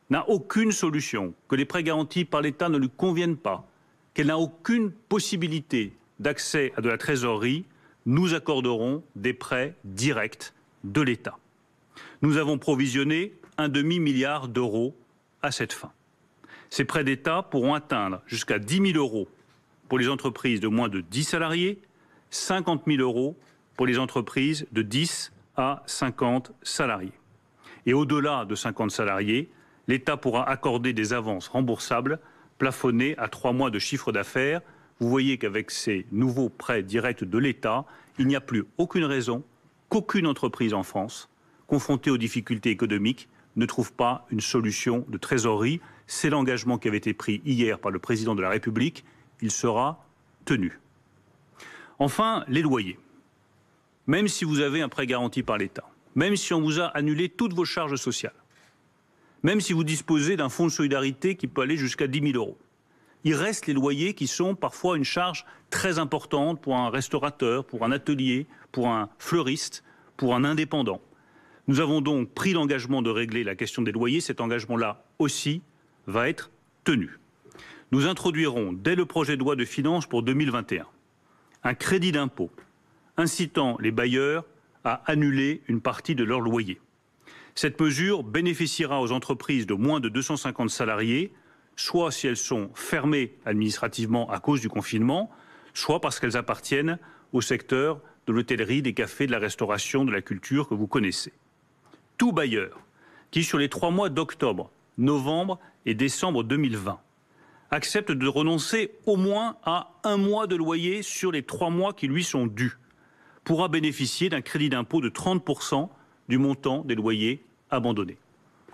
Speaker 4: n'a aucune solution, que les prêts garantis par l'État ne lui conviennent pas, qu'elle n'a aucune possibilité d'accès à de la trésorerie, nous accorderons des prêts directs de l'État. Nous avons provisionné un demi-milliard d'euros à cette fin. Ces prêts d'État pourront atteindre jusqu'à 10 000 euros pour les entreprises de moins de 10 salariés, 50 000 euros pour les entreprises de 10 à 50 salariés. Et au-delà de 50 salariés, l'État pourra accorder des avances remboursables plafonnées à 3 mois de chiffre d'affaires. vous voyez qu'avec ces nouveaux prêts directs de l'État, il n'y a plus aucune raison qu'aucune entreprise en France, confrontée aux difficultés économiques, ne trouve pas une solution de trésorerie. C'est l'engagement qui avait été pris hier par le président de la République. Il sera tenu. Enfin, les loyers. Même si vous avez un prêt garanti par l'État, même si on vous a annulé toutes vos charges sociales, même si vous disposez d'un fonds de solidarité qui peut aller jusqu'à 10 000 euros, il reste les loyers qui sont parfois une charge très importante pour un restaurateur, pour un atelier, pour un fleuriste, pour un indépendant. Nous avons donc pris l'engagement de régler la question des loyers. Cet engagement-là aussi va être tenu. Nous introduirons, dès le projet de loi de finances pour 2021, un crédit d'impôt incitant les bailleurs à annuler une partie de leur loyer. Cette mesure bénéficiera aux entreprises de moins de 250 salariés, soit si elles sont fermées administrativement à cause du confinement, soit parce qu'elles appartiennent au secteur de l'hôtellerie, des cafés, de la restauration, de la culture que vous connaissez. Tout bailleur qui, sur les 3 mois d'octobre, novembre et décembre 2020, accepte de renoncer au moins à 1 mois de loyer sur les 3 mois qui lui sont dus, pourra bénéficier d'un crédit d'impôt de 30% du montant des loyers abandonnés.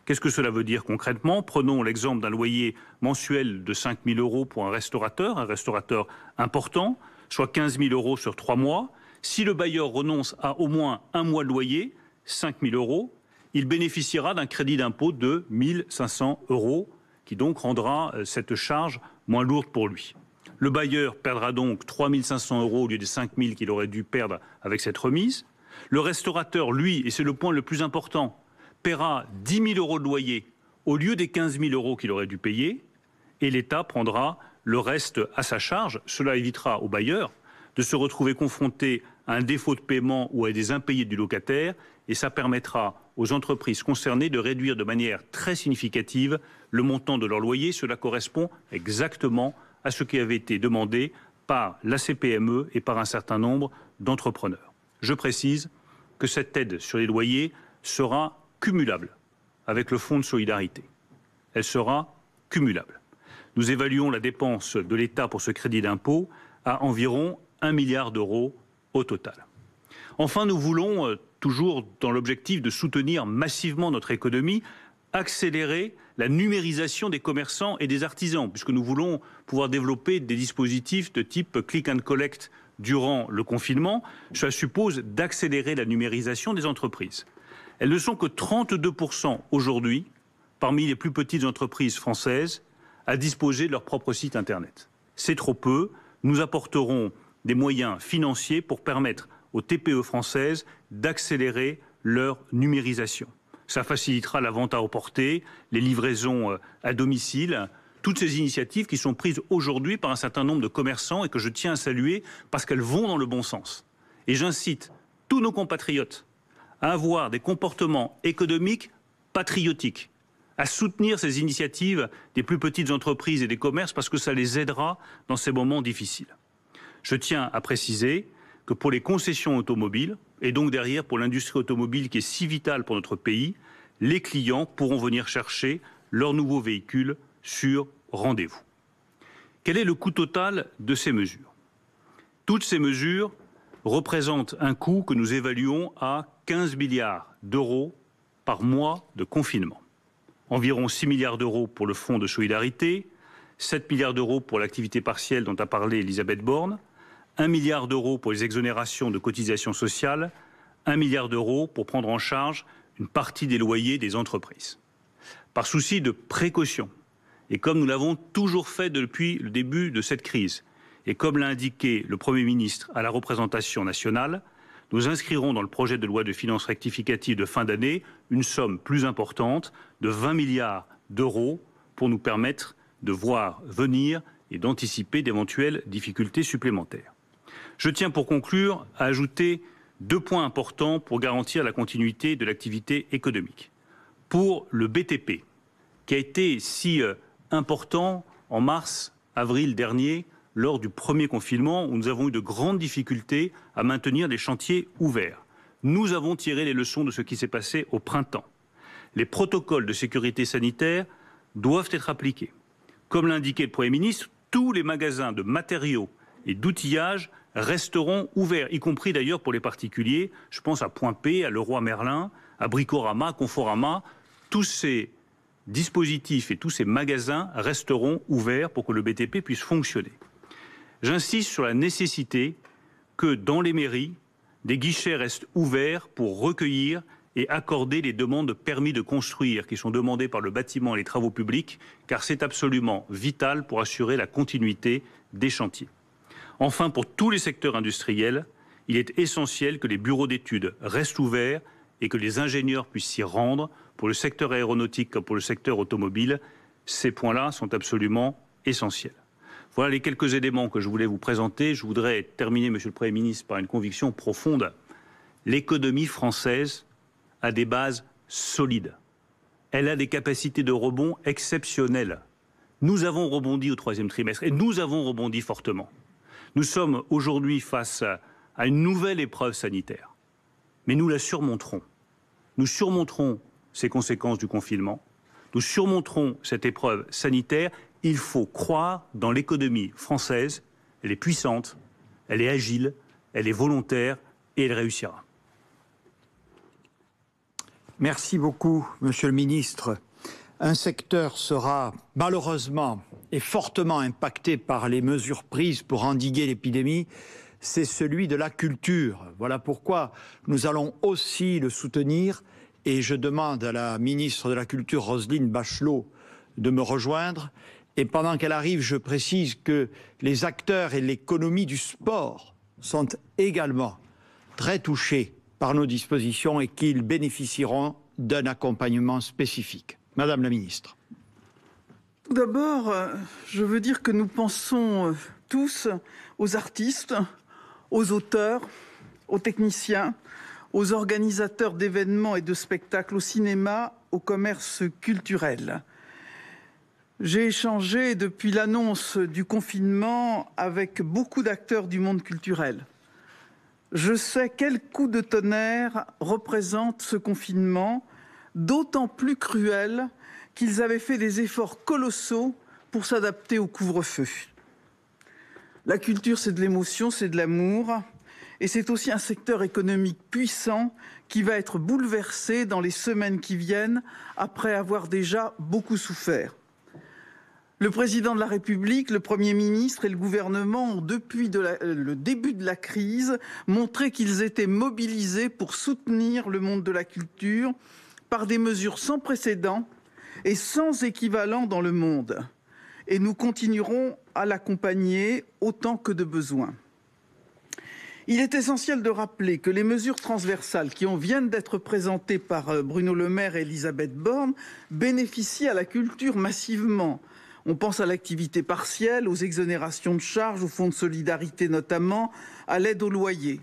Speaker 4: Qu'est-ce que cela veut dire concrètement? Prenons l'exemple d'un loyer mensuel de 5 000 euros pour un restaurateur important, soit 15 000 euros sur 3 mois. Si le bailleur renonce à au moins 1 mois de loyer, 5 000 euros, il bénéficiera d'un crédit d'impôt de 1 500 euros, qui donc rendra cette charge moins lourde pour lui. Le bailleur perdra donc 3 500 euros au lieu des 5 000 qu'il aurait dû perdre avec cette remise. Le restaurateur, lui, et c'est le point le plus important, paiera 10 000 euros de loyer au lieu des 15 000 euros qu'il aurait dû payer, et l'État prendra le reste à sa charge. Cela évitera au bailleur de se retrouver confronté à un défaut de paiement ou à des impayés du locataire, et ça permettra aux entreprises concernées de réduire de manière très significative le montant de leur loyer. Cela correspond exactement à ce qui avait été demandé par la CPME et par un certain nombre d'entrepreneurs. Je précise que cette aide sur les loyers sera cumulable avec le fonds de solidarité. Elle sera cumulable. Nous évaluons la dépense de l'État pour ce crédit d'impôt à environ 1 milliard d'euros au total. Enfin, nous voulons, toujours dans l'objectif de soutenir massivement notre économie, accélérer la numérisation des commerçants et des artisans, puisque nous voulons pouvoir développer des dispositifs de type click and collect durant le confinement. Cela suppose d'accélérer la numérisation des entreprises. Elles ne sont que 32% aujourd'hui, parmi les plus petites entreprises françaises, à disposer de leur propre site Internet. C'est trop peu. Nous apporterons des moyens financiers pour permettre aux TPE françaises d'accélérer leur numérisation. Ça facilitera la vente à emporter, les livraisons à domicile, toutes ces initiatives qui sont prises aujourd'hui par un certain nombre de commerçants et que je tiens à saluer parce qu'elles vont dans le bon sens. Et j'incite tous nos compatriotes à avoir des comportements économiques patriotiques, à soutenir ces initiatives des plus petites entreprises et des commerces parce que ça les aidera dans ces moments difficiles. Je tiens à préciser que pour les concessions automobiles, et donc derrière pour l'industrie automobile qui est si vitale pour notre pays, les clients pourront venir chercher leurs nouveaux véhicules sur rendez-vous. Quel est le coût total de ces mesures? Toutes ces mesures représentent un coût que nous évaluons à 15 milliards d'euros par mois de confinement. Environ 6 milliards d'euros pour le fonds de solidarité, 7 milliards d'euros pour l'activité partielle dont a parlé Elisabeth Borne, 1 milliard d'euros pour les exonérations de cotisations sociales, 1 milliard d'euros pour prendre en charge une partie des loyers des entreprises. Par souci de précaution, et comme nous l'avons toujours fait depuis le début de cette crise, et comme l'a indiqué le Premier ministre à la représentation nationale, nous inscrirons dans le projet de loi de finances rectificative de fin d'année une somme plus importante de 20 milliards d'euros pour nous permettre de voir venir et d'anticiper d'éventuelles difficultés supplémentaires. Je tiens pour conclure à ajouter 2 points importants pour garantir la continuité de l'activité économique. Pour le BTP, qui a été si important en mars, avril dernier, lors du premier confinement, où nous avons eu de grandes difficultés à maintenir les chantiers ouverts. Nous avons tiré les leçons de ce qui s'est passé au printemps. Les protocoles de sécurité sanitaire doivent être appliqués. Comme l'a indiqué le Premier ministre, tous les magasins de matériaux et d'outillage resteront ouverts, y compris d'ailleurs pour les particuliers. Je pense à Point P, à Leroy Merlin, à Bricorama, à Conforama. Tous ces dispositifs et tous ces magasins resteront ouverts pour que le BTP puisse fonctionner. J'insiste sur la nécessité que dans les mairies, des guichets restent ouverts pour recueillir et accorder les demandes de permis de construire qui sont demandées par le bâtiment et les travaux publics, car c'est absolument vital pour assurer la continuité des chantiers. Enfin, pour tous les secteurs industriels, il est essentiel que les bureaux d'études restent ouverts et que les ingénieurs puissent s'y rendre. Pour le secteur aéronautique comme pour le secteur automobile, ces points-là sont absolument essentiels. Voilà les quelques éléments que je voulais vous présenter. Je voudrais terminer, Monsieur le Premier ministre, par une conviction profonde. L'économie française a des bases solides. Elle a des capacités de rebond exceptionnelles. Nous avons rebondi au troisième trimestre et nous avons rebondi fortement. Nous sommes aujourd'hui face à une nouvelle épreuve sanitaire. Mais nous la surmonterons. Nous surmonterons ces conséquences du confinement. Nous surmonterons cette épreuve sanitaire. Il faut croire dans l'économie française. Elle est puissante, elle est agile, elle est volontaire et elle réussira.
Speaker 1: Merci beaucoup, Monsieur le Ministre. Un secteur sera malheureusement et fortement impacté par les mesures prises pour endiguer l'épidémie, c'est celui de la culture. Voilà pourquoi nous allons aussi le soutenir et je demande à la ministre de la Culture, Roselyne Bachelot, de me rejoindre. Et pendant qu'elle arrive, je précise que les acteurs et l'économie du sport sont également très touchés par nos dispositions et qu'ils bénéficieront d'un accompagnement spécifique. Madame la ministre.
Speaker 5: Tout d'abord, je veux dire que nous pensons tous aux artistes, aux auteurs, aux techniciens, aux organisateurs d'événements et de spectacles, au cinéma, au commerce culturel. J'ai échangé depuis l'annonce du confinement avec beaucoup d'acteurs du monde culturel. Je sais quel coup de tonnerre représente ce confinement, d'autant plus cruel qu'ils avaient fait des efforts colossaux pour s'adapter au couvre-feu. La culture, c'est de l'émotion, c'est de l'amour, et c'est aussi un secteur économique puissant qui va être bouleversé dans les semaines qui viennent après avoir déjà beaucoup souffert. Le président de la République, le Premier ministre et le gouvernement ont, depuis le début de la crise, montré qu'ils étaient mobilisés pour soutenir le monde de la culture par des mesures sans précédent et sans équivalent dans le monde. Et nous continuerons à l'accompagner autant que de besoin. Il est essentiel de rappeler que les mesures transversales qui viennent d'être présentées par Bruno Le Maire et Elisabeth Borne bénéficient à la culture massivement. On pense à l'activité partielle, aux exonérations de charges, au fonds de solidarité notamment, à l'aide au loyer.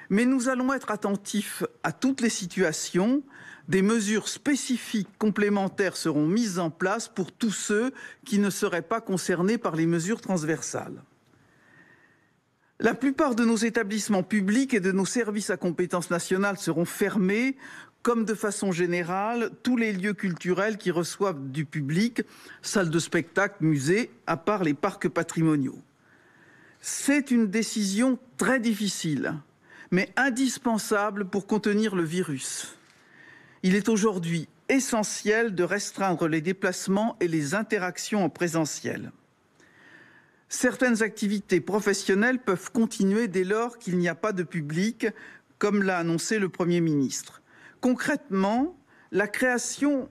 Speaker 5: Mais nous allons être attentifs à toutes les situations. Des mesures spécifiques complémentaires seront mises en place pour tous ceux qui ne seraient pas concernés par les mesures transversales. La plupart de nos établissements publics et de nos services à compétence nationale seront fermés, comme de façon générale tous les lieux culturels qui reçoivent du public, salles de spectacle, musées, à part les parcs patrimoniaux. C'est une décision très difficile, mais indispensable pour contenir le virus. Il est aujourd'hui essentiel de restreindre les déplacements et les interactions en présentiel. Certaines activités professionnelles peuvent continuer dès lors qu'il n'y a pas de public, comme l'a annoncé le Premier ministre. Concrètement, la création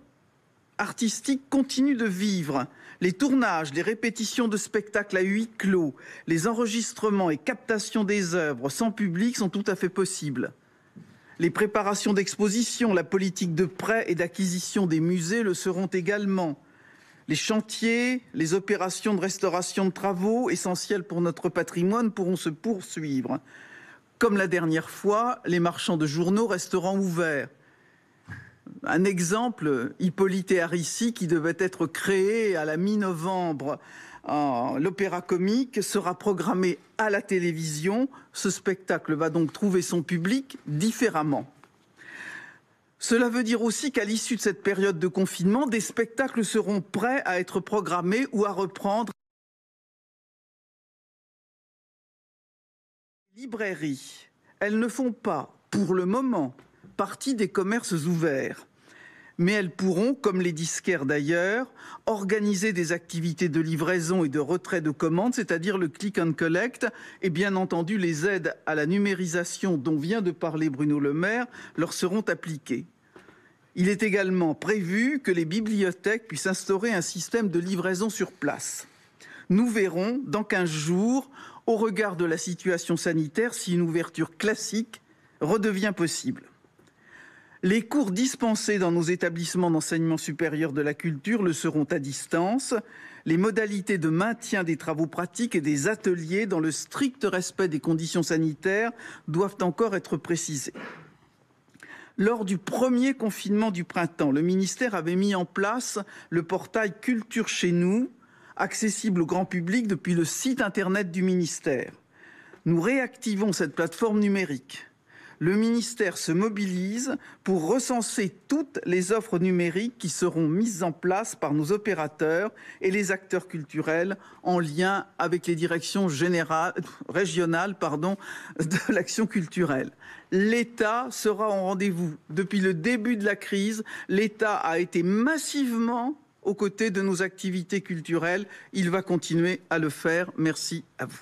Speaker 5: artistique continue de vivre. Les tournages, les répétitions de spectacles à huis clos, les enregistrements et captations des œuvres sans public sont tout à fait possibles. Les préparations d'expositions, la politique de prêt et d'acquisition des musées le seront également. Les chantiers, les opérations de restauration de travaux, essentielles pour notre patrimoine, pourront se poursuivre. Comme la dernière fois, les marchands de journaux resteront ouverts. Un exemple, Hippolyte et Aricie, qui devait être créé à la mi-novembre, l'opéra comique sera programmé à la télévision. Ce spectacle va donc trouver son public différemment. Cela veut dire aussi qu'à l'issue de cette période de confinement, des spectacles seront prêts à être programmés ou à reprendre Librairies, elles ne font pas, pour le moment, partie des commerces ouverts. Mais elles pourront, comme les disquaires d'ailleurs, organiser des activités de livraison et de retrait de commandes, c'est-à-dire le click and collect, et bien entendu les aides à la numérisation dont vient de parler Bruno Le Maire leur seront appliquées. Il est également prévu que les bibliothèques puissent instaurer un système de livraison sur place. Nous verrons dans 15 jours, au regard de la situation sanitaire, si une ouverture classique redevient possible. Les cours dispensés dans nos établissements d'enseignement supérieur de la culture le seront à distance. Les modalités de maintien des travaux pratiques et des ateliers dans le strict respect des conditions sanitaires doivent encore être précisées. Lors du premier confinement du printemps, le ministère avait mis en place le portail Culture chez nous, accessible au grand public depuis le site internet du ministère. Nous réactivons cette plateforme numérique. Le ministère se mobilise pour recenser toutes les offres numériques qui seront mises en place par nos opérateurs et les acteurs culturels en lien avec les directions régionales de l'action culturelle. L'État sera au rendez-vous. Depuis le début de la crise, l'État a été massivement aux côtés de nos activités culturelles. Il va continuer à le faire. Merci à vous.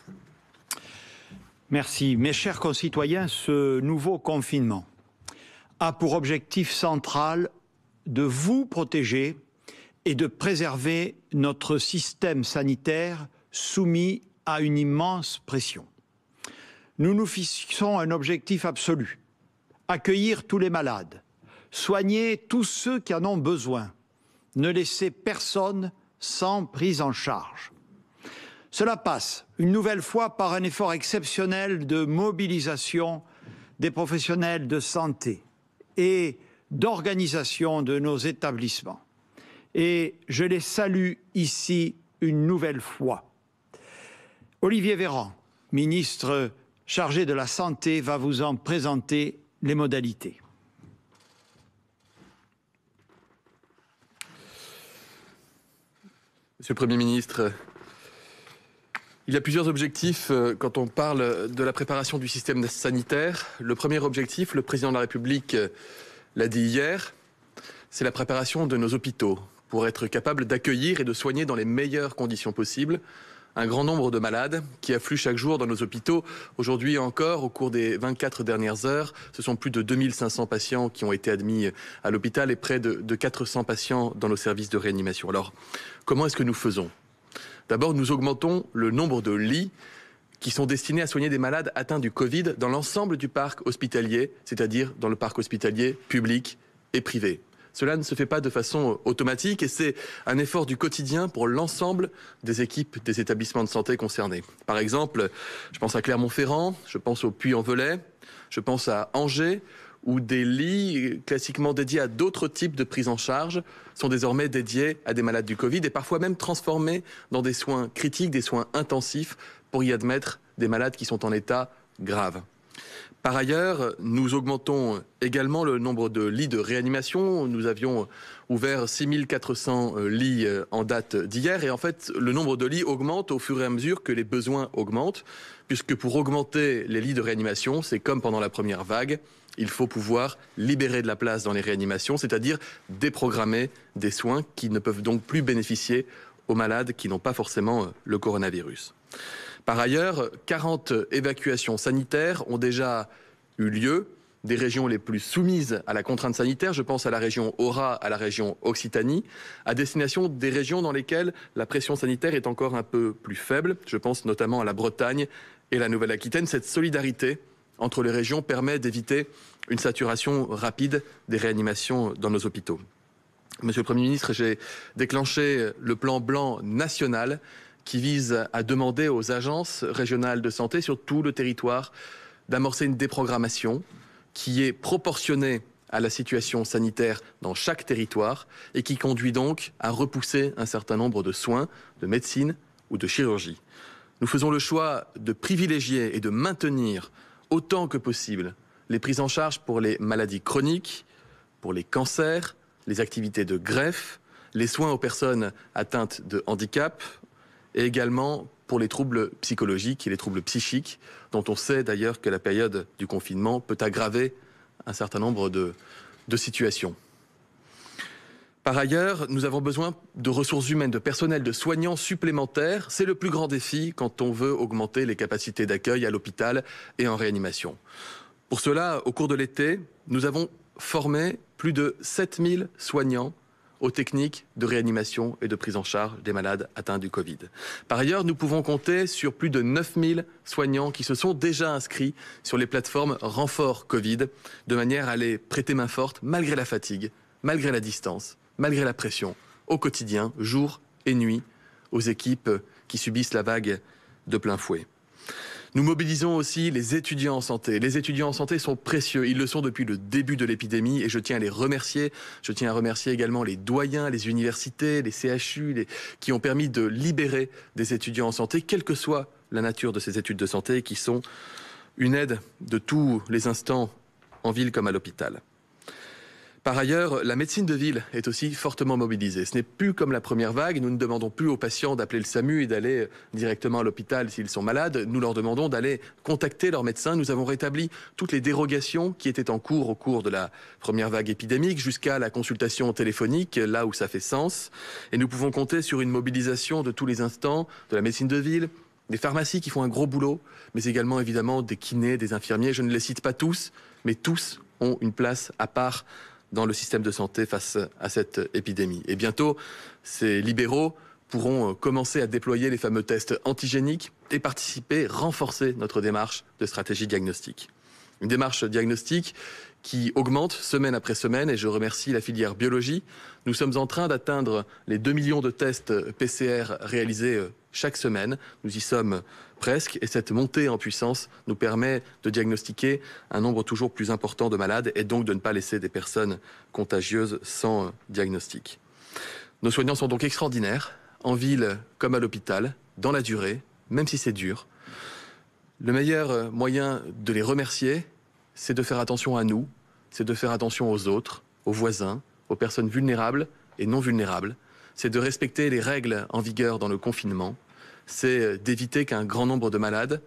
Speaker 1: Merci. Mes chers concitoyens, ce nouveau confinement a pour objectif central de vous protéger et de préserver notre système sanitaire soumis à une immense pression. Nous nous fixons un objectif absolu: accueillir tous les malades, soigner tous ceux qui en ont besoin, ne laisser personne sans prise en charge. Cela passe une nouvelle fois par un effort exceptionnel de mobilisation des professionnels de santé et d'organisation de nos établissements. Et je les salue ici une nouvelle fois. Olivier Véran, ministre chargé de la Santé, va vous en présenter les modalités.
Speaker 6: Monsieur le Premier ministre, il y a plusieurs objectifs quand on parle de la préparation du système sanitaire. Le premier objectif, le président de la République l'a dit hier, c'est la préparation de nos hôpitaux pour être capable d'accueillir et de soigner dans les meilleures conditions possibles un grand nombre de malades qui affluent chaque jour dans nos hôpitaux. Aujourd'hui encore, au cours des 24 dernières heures, ce sont plus de 2500 patients qui ont été admis à l'hôpital et près de 400 patients dans nos services de réanimation. Alors, comment est-ce que nous faisons ? D'abord, nous augmentons le nombre de lits qui sont destinés à soigner des malades atteints du Covid dans l'ensemble du parc hospitalier, c'est-à-dire dans le parc hospitalier public et privé. Cela ne se fait pas de façon automatique et c'est un effort du quotidien pour l'ensemble des équipes des établissements de santé concernés. Par exemple, je pense à Clermont-Ferrand, je pense au Puy-en-Velay, je pense à Angers, où des lits classiquement dédiés à d'autres types de prise en charge sont désormais dédiés à des malades du Covid et parfois même transformés dans des soins critiques, des soins intensifs pour y admettre des malades qui sont en état grave. Par ailleurs, nous augmentons également le nombre de lits de réanimation. Nous avions ouvert 6400 lits en date d'hier et en fait, le nombre de lits augmente au fur et à mesure que les besoins augmentent, puisque pour augmenter les lits de réanimation, c'est comme pendant la première vague, il faut pouvoir libérer de la place dans les réanimations, c'est-à-dire déprogrammer des soins qui ne peuvent donc plus bénéficier aux malades qui n'ont pas forcément le coronavirus. Par ailleurs, 40 évacuations sanitaires ont déjà eu lieu des régions les plus soumises à la contrainte sanitaire. Je pense à la région Aura, à la région Occitanie, à destination des régions dans lesquelles la pression sanitaire est encore un peu plus faible. Je pense notamment à la Bretagne et la Nouvelle-Aquitaine. Cette solidarité entre les régions permet d'éviter une saturation rapide des réanimations dans nos hôpitaux. Monsieur le Premier ministre, j'ai déclenché le plan blanc national qui vise à demander aux agences régionales de santé sur tout le territoire d'amorcer une déprogrammation qui est proportionnée à la situation sanitaire dans chaque territoire et qui conduit donc à repousser un certain nombre de soins, de médecine ou de chirurgie. Nous faisons le choix de privilégier et de maintenir autant que possible les prises en charge pour les maladies chroniques, pour les cancers, les activités de greffe, les soins aux personnes atteintes de handicap et également pour les troubles psychologiques et les troubles psychiques, dont on sait d'ailleurs que la période du confinement peut aggraver un certain nombre de situations. Par ailleurs, nous avons besoin de ressources humaines, de personnel, de soignants supplémentaires. C'est le plus grand défi quand on veut augmenter les capacités d'accueil à l'hôpital et en réanimation. Pour cela, au cours de l'été, nous avons formé plus de 7000 soignants aux techniques de réanimation et de prise en charge des malades atteints du Covid. Par ailleurs, nous pouvons compter sur plus de 9000 soignants qui se sont déjà inscrits sur les plateformes Renfort Covid, de manière à les prêter main forte malgré la fatigue, malgré la distance, malgré la pression, au quotidien, jour et nuit, aux équipes qui subissent la vague de plein fouet. Nous mobilisons aussi les étudiants en santé. Les étudiants en santé sont précieux. Ils le sont depuis le début de l'épidémie et je tiens à les remercier. Je tiens à remercier également les doyens, les universités, les CHU, qui ont permis de libérer des étudiants en santé, quelle que soit la nature de ces études de santé, qui sont une aide de tous les instants en ville comme à l'hôpital. Par ailleurs, la médecine de ville est aussi fortement mobilisée. Ce n'est plus comme la première vague. Nous ne demandons plus aux patients d'appeler le SAMU et d'aller directement à l'hôpital s'ils sont malades. Nous leur demandons d'aller contacter leur médecin. Nous avons rétabli toutes les dérogations qui étaient en cours au cours de la première vague épidémique jusqu'à la consultation téléphonique, là où ça fait sens. Et nous pouvons compter sur une mobilisation de tous les instants, de la médecine de ville, des pharmacies qui font un gros boulot, mais également évidemment des kinés, des infirmiers. Je ne les cite pas tous, mais tous ont une place à part dans le système de santé face à cette épidémie. Et bientôt, ces libéraux pourront commencer à déployer les fameux tests antigéniques et participer, renforcer notre démarche de stratégie diagnostique. Une démarche diagnostique qui augmente semaine après semaine et je remercie la filière biologie. Nous sommes en train d'atteindre les 2 millions de tests PCR réalisés chaque semaine. Nous y sommes presque et cette montée en puissance nous permet de diagnostiquer un nombre toujours plus important de malades et donc de ne pas laisser des personnes contagieuses sans diagnostic. Nos soignants sont donc extraordinaires, en ville comme à l'hôpital, dans la durée, même si c'est dur. Le meilleur moyen de les remercier, c'est de faire attention à nous, c'est de faire attention aux autres, aux voisins, aux personnes vulnérables et non vulnérables. C'est de respecter les règles en vigueur dans le confinement. C'est d'éviter qu'un grand nombre de malades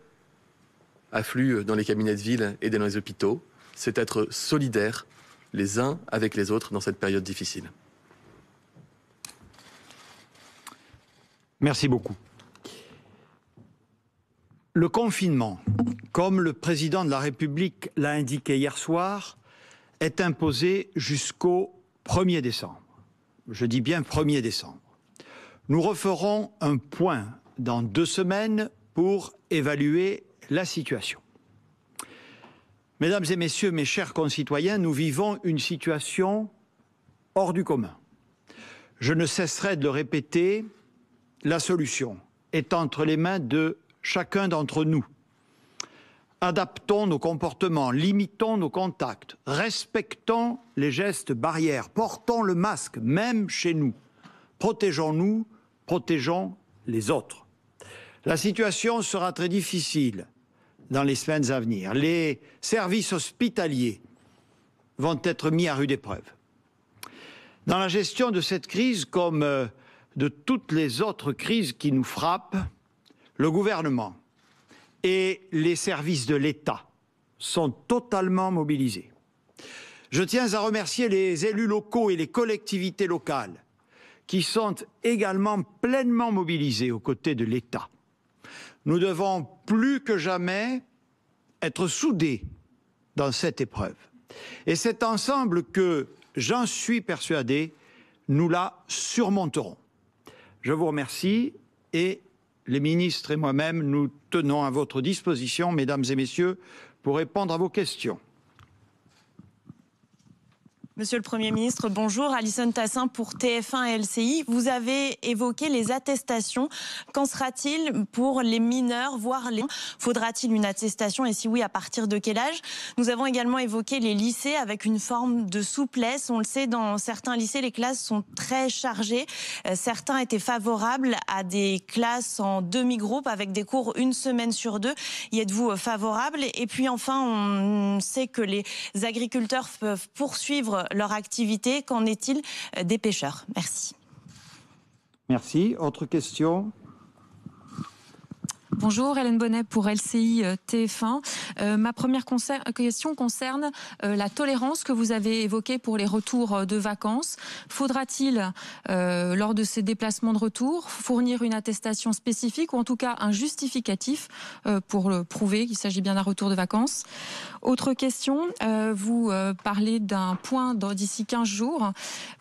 Speaker 6: affluent dans les cabinets de ville et dans les hôpitaux. C'est être solidaires les uns avec les autres dans cette période difficile.
Speaker 1: Merci beaucoup. Le confinement, comme le président de la République l'a indiqué hier soir, est imposé jusqu'au 1er décembre. Je dis bien 1er décembre. Nous referons un point dans 2 semaines pour évaluer la situation. Mesdames et messieurs, mes chers concitoyens, nous vivons une situation hors du commun. Je ne cesserai de le répéter, la solution est entre les mains de chacun d'entre nous. Adaptons nos comportements, limitons nos contacts, respectons les gestes barrières, portons le masque, même chez nous. Protégeons-nous, protégeons les autres. La situation sera très difficile dans les semaines à venir. Les services hospitaliers vont être mis à rude épreuve. Dans la gestion de cette crise, comme de toutes les autres crises qui nous frappent, le gouvernement et les services de l'État sont totalement mobilisés. Je tiens à remercier les élus locaux et les collectivités locales qui sont également pleinement mobilisés aux côtés de l'État. Nous devons plus que jamais être soudés dans cette épreuve. Et c'est ensemble que, j'en suis persuadé, nous la surmonterons. Je vous remercie et les ministres et moi-même, nous tenons à votre disposition, mesdames et messieurs, pour répondre à vos questions.
Speaker 7: Monsieur le Premier ministre, bonjour. Alison Tassin pour TF1 et LCI. Vous avez évoqué les attestations. Qu'en sera-t-il pour les mineurs, voire les... Faudra-t-il une attestation et si oui, à partir de quel âge? Nous avons également évoqué les lycées avec une forme de souplesse. On le sait, dans certains lycées, les classes sont très chargées. Certains étaient favorables à des classes en demi-groupe avec des cours 1 semaine sur 2. Y êtes-vous favorable? Et puis enfin, on sait que les agriculteurs peuvent poursuivre leur activité. Qu'en est-il des pêcheurs? Merci.
Speaker 1: Merci. Autre question?
Speaker 8: Bonjour, Hélène Bonnet pour LCI TF1. Ma première question concerne la tolérance que vous avez évoquée pour les retours de vacances. Faudra-t-il, lors de ces déplacements de retour, fournir une attestation spécifique ou en tout cas un justificatif pour prouver qu'il s'agit bien d'un retour de vacances? Autre question, vous parlez d'un point d'ici 15 jours.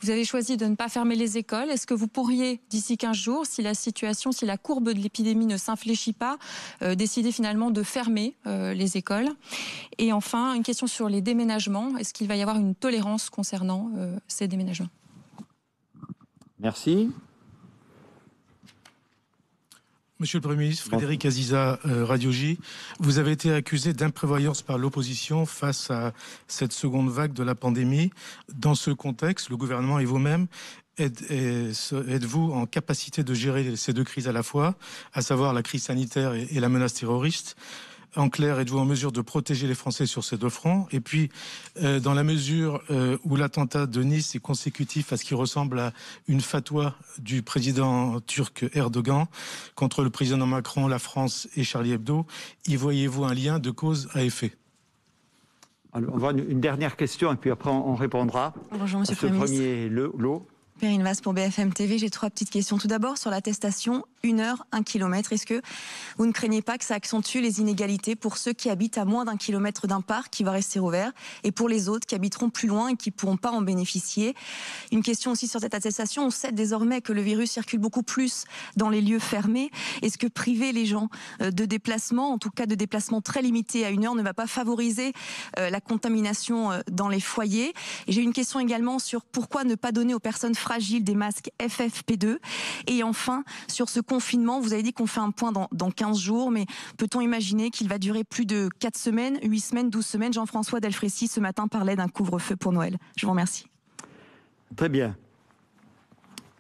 Speaker 8: Vous avez choisi de ne pas fermer les écoles. Est-ce que vous pourriez, d'ici 15 jours, si la courbe de l'épidémie ne s'infléchit pas, décider finalement de fermer les écoles? Et enfin, une question sur les déménagements. Est-ce qu'il va y avoir une tolérance concernant ces déménagements?
Speaker 1: Merci.
Speaker 9: Monsieur le Premier ministre, Frédéric Aziza, Radio J, vous avez été accusé d'imprévoyance par l'opposition face à cette seconde vague de la pandémie. Dans ce contexte, le gouvernement et vous-même, êtes-vous en capacité de gérer ces deux crises à la fois, à savoir la crise sanitaire et la menace terroriste? En clair, êtes-vous en mesure de protéger les Français sur ces deux fronts? Et puis, dans la mesure où l'attentat de Nice est consécutif à ce qui ressemble à une fatwa du président turc Erdogan contre le président Macron, la France et Charlie Hebdo, y voyez-vous un lien de cause à effet?
Speaker 1: Alors, on va une dernière question et puis après on répondra.
Speaker 10: Bonjour Monsieur le Premier ministre.
Speaker 1: Lot.
Speaker 10: Perrine Vasse pour BFM TV. J'ai 3 petites questions. Tout d'abord, sur l'attestation 1 heure, 1 kilomètre. Est-ce que vous ne craignez pas que ça accentue les inégalités pour ceux qui habitent à moins d'1 kilomètre d'un parc qui va rester ouvert et pour les autres qui habiteront plus loin et qui ne pourront pas en bénéficier? Une question aussi sur cette attestation. On sait désormais que le virus circule beaucoup plus dans les lieux fermés. Est-ce que priver les gens de déplacement, en tout cas de déplacement très limité à 1 heure, ne va pas favoriser la contamination dans les foyers? Et j'ai une question également sur pourquoi ne pas donner aux personnes fragiles des masques FFP2. Et enfin, sur ce confinement, vous avez dit qu'on fait un point dans 15 jours, mais peut-on imaginer qu'il va durer plus de 4 semaines, 8 semaines, 12 semaines? Jean-François Delfrécy, ce matin, parlait d'un couvre-feu pour Noël. Je vous remercie.
Speaker 1: Très bien.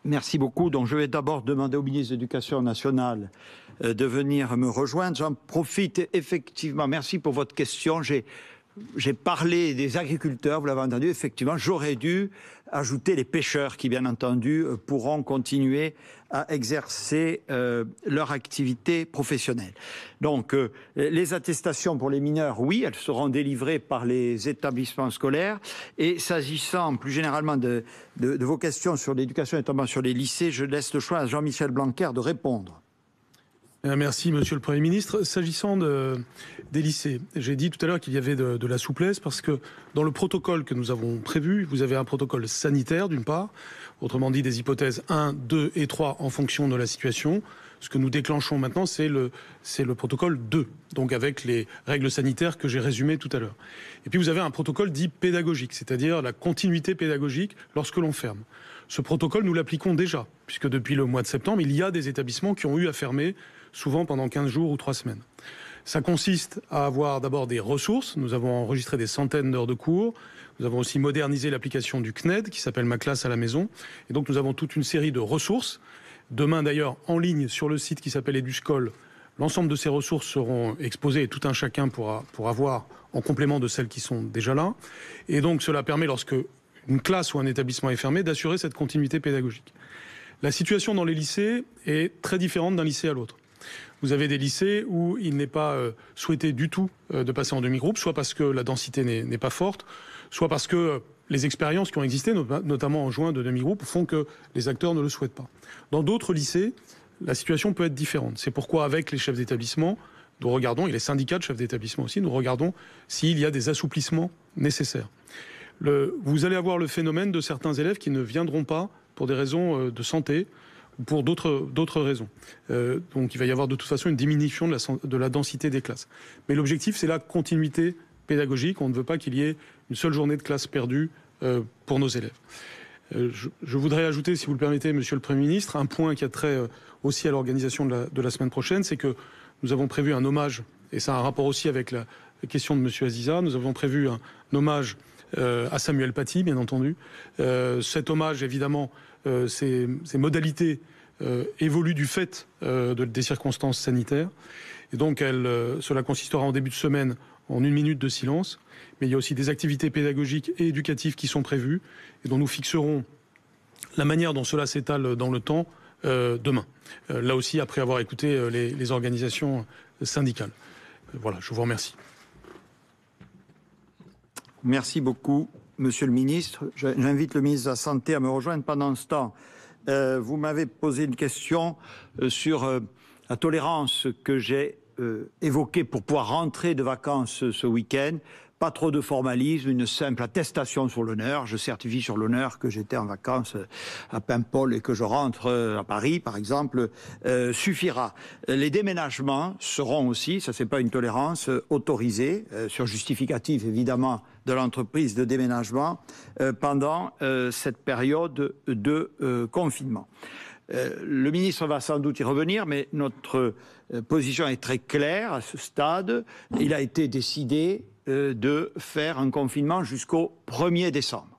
Speaker 1: Merci beaucoup. Donc, je vais d'abord demander au ministre de l'Éducation nationale de venir me rejoindre. J'en profite effectivement. Merci pour votre question. J'ai parlé des agriculteurs, vous l'avez entendu, effectivement, j'aurais dû ajouter les pêcheurs qui, bien entendu, pourront continuer à exercer leur activité professionnelle. Donc, les attestations pour les mineurs, oui, elles seront délivrées par les établissements scolaires. Et s'agissant plus généralement de vos questions sur l'éducation, notamment sur les lycées, je laisse le choix à Jean-Michel Blanquer de répondre.
Speaker 2: Merci, Monsieur le Premier ministre. S'agissant des lycées, j'ai dit tout à l'heure qu'il y avait de la souplesse parce que dans le protocole que nous avons prévu, vous avez un protocole sanitaire d'une part, autrement dit des hypothèses 1, 2 et 3 en fonction de la situation. Ce que nous déclenchons maintenant, c'est le protocole 2, donc avec les règles sanitaires que j'ai résumées tout à l'heure. Et puis vous avez un protocole dit pédagogique, c'est-à-dire la continuité pédagogique lorsque l'on ferme. Ce protocole, nous l'appliquons déjà, puisque depuis le mois de septembre, il y a des établissements qui ont eu à fermer, souvent pendant 15 jours ou 3 semaines. Ça consiste à avoir d'abord des ressources. Nous avons enregistré des centaines d'heures de cours. Nous avons aussi modernisé l'application du CNED, qui s'appelle Ma classe à la maison. Et donc nous avons toute une série de ressources. Demain d'ailleurs, en ligne sur le site qui s'appelle EduScol, l'ensemble de ces ressources seront exposées et tout un chacun pourra avoir, en complément de celles qui sont déjà là. Et donc cela permet, lorsque une classe ou un établissement est fermé, d'assurer cette continuité pédagogique. La situation dans les lycées est très différente d'un lycée à l'autre. Vous avez des lycées où il n'est pas souhaité du tout de passer en demi-groupe, soit parce que la densité n'est pas forte, soit parce que les expériences qui ont existé, notamment en juin de demi-groupe, font que les acteurs ne le souhaitent pas. Dans d'autres lycées, la situation peut être différente. C'est pourquoi, avec les chefs d'établissement, nous regardons, et les syndicats de chefs d'établissement aussi, nous regardons s'il y a des assouplissements nécessaires. Vous allez avoir le phénomène de certains élèves qui ne viendront pas pour des raisons de santé, pour d'autres raisons. Donc il va y avoir de toute façon une diminution de la densité des classes. Mais l'objectif, c'est la continuité pédagogique. On ne veut pas qu'il y ait une seule journée de classe perdue pour nos élèves. Je voudrais ajouter, si vous le permettez, Monsieur le Premier ministre, un point qui a trait aussi à l'organisation de la semaine prochaine, c'est que nous avons prévu un hommage, et ça a un rapport aussi avec la question de Monsieur Aziza, nous avons prévu un hommage à Samuel Paty, bien entendu. Cet hommage, évidemment, ces modalités évoluent du fait des circonstances sanitaires. Et donc, cela consistera en début de semaine en 1 minute de silence. Mais il y a aussi des activités pédagogiques et éducatives qui sont prévues et dont nous fixerons la manière dont cela s'étale dans le temps demain. Là aussi, après avoir écouté les organisations syndicales. Voilà, je vous remercie.
Speaker 1: Merci beaucoup, Monsieur le Ministre. J'invite le ministre de la Santé à me rejoindre pendant ce temps. Vous m'avez posé une question sur la tolérance que j'ai évoquée pour pouvoir rentrer de vacances ce week-end. Pas trop de formalisme, une simple attestation sur l'honneur. Je certifie sur l'honneur que j'étais en vacances à Paimpol et que je rentre à Paris, par exemple, suffira. Les déménagements seront aussi, ça c'est pas une tolérance, autorisés, sur justificatif évidemment de l'entreprise de déménagement, pendant cette période de confinement. Le ministre va sans doute y revenir, mais notre position est très claire à ce stade. Il a été décidé de faire un confinement jusqu'au 1er décembre.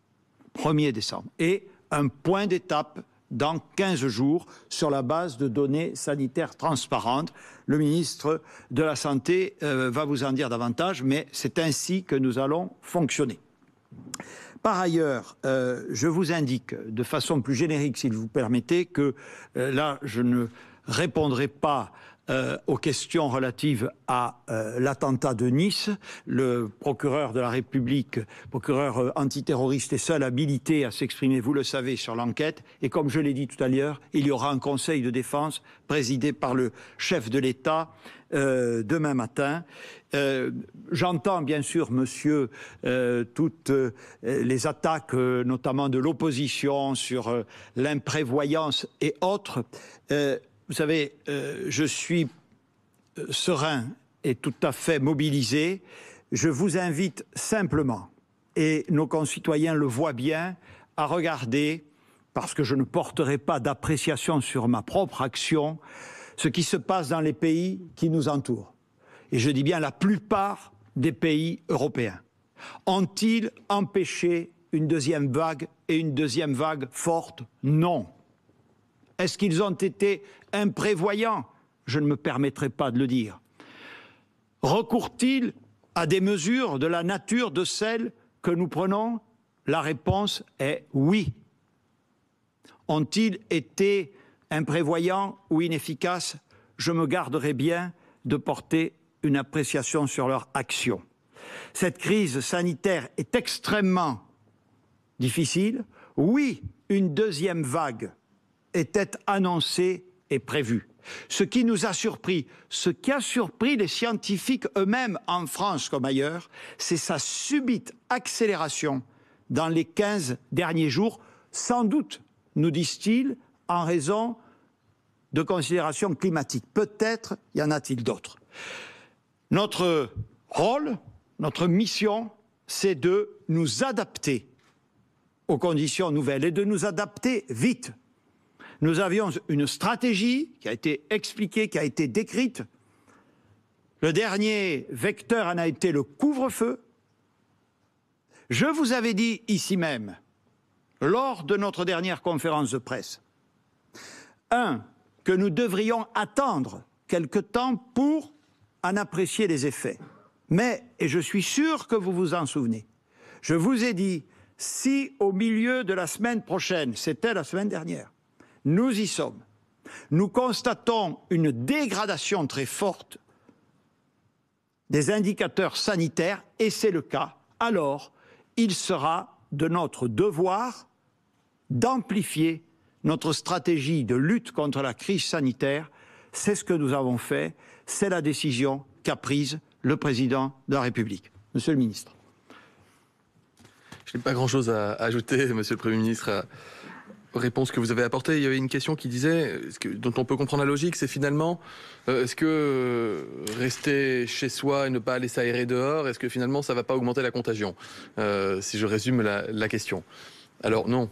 Speaker 1: 1er décembre. Et un point d'étape dans 15 jours sur la base de données sanitaires transparentes. Le ministre de la Santé va vous en dire davantage, mais c'est ainsi que nous allons fonctionner. Par ailleurs, je vous indique de façon plus générique, s'il vous permettez, que là, je ne répondrai pas aux questions relatives à l'attentat de Nice. Le procureur de la République, procureur antiterroriste, est seul habilité à s'exprimer, vous le savez, sur l'enquête. Et comme je l'ai dit tout à l'heure, il y aura un conseil de défense présidé par le chef de l'État demain matin. J'entends bien sûr, monsieur, toutes les attaques, notamment de l'opposition, sur l'imprévoyance et autres. Vous savez, je suis serein et tout à fait mobilisé. Je vous invite simplement, et nos concitoyens le voient bien, à regarder, parce que je ne porterai pas d'appréciation sur ma propre action, ce qui se passe dans les pays qui nous entourent. Et je dis bien la plupart des pays européens. Ont-ils empêché une deuxième vague, et une deuxième vague forte? Non. Est-ce qu'ils ont été imprévoyants? Je ne me permettrai pas de le dire. Recourent-ils à des mesures de la nature de celles que nous prenons? La réponse est oui. Ont-ils été imprévoyants ou inefficaces? Je me garderai bien de porter une appréciation sur leur action. Cette crise sanitaire est extrêmement difficile. Oui, une deuxième vague était annoncée et prévue. Ce qui nous a surpris, ce qui a surpris les scientifiques eux-mêmes en France comme ailleurs, c'est sa subite accélération dans les 15 derniers jours, sans doute, nous disent-ils, en raison de considérations climatiques. Peut-être y en a-t-il d'autres. Notre rôle, notre mission, c'est de nous adapter aux conditions nouvelles et de nous adapter vite. Nous avions une stratégie qui a été expliquée, qui a été décrite. Le dernier vecteur en a été le couvre-feu. Je vous avais dit ici même, lors de notre dernière conférence de presse, que nous devrions attendre quelque temps pour en apprécier les effets. Mais, et je suis sûr que vous vous en souvenez, je vous ai dit, si au milieu de la semaine prochaine, c'était la semaine dernière, nous y sommes, nous constatons une dégradation très forte des indicateurs sanitaires, et c'est le cas, alors il sera de notre devoir d'amplifier notre stratégie de lutte contre la crise sanitaire. C'est ce que nous avons fait, c'est la décision qu'a prise le président de la République. Monsieur le ministre.
Speaker 6: Je n'ai pas grand-chose à ajouter, monsieur le Premier ministre, aux réponses que vous avez apportées. Il y avait une question qui disait, dont on peut comprendre la logique, c'est finalement, est-ce que rester chez soi et ne pas aller s'aérer dehors, est-ce que finalement ça ne va pas augmenter la contagion? Si je résume la question. Alors non,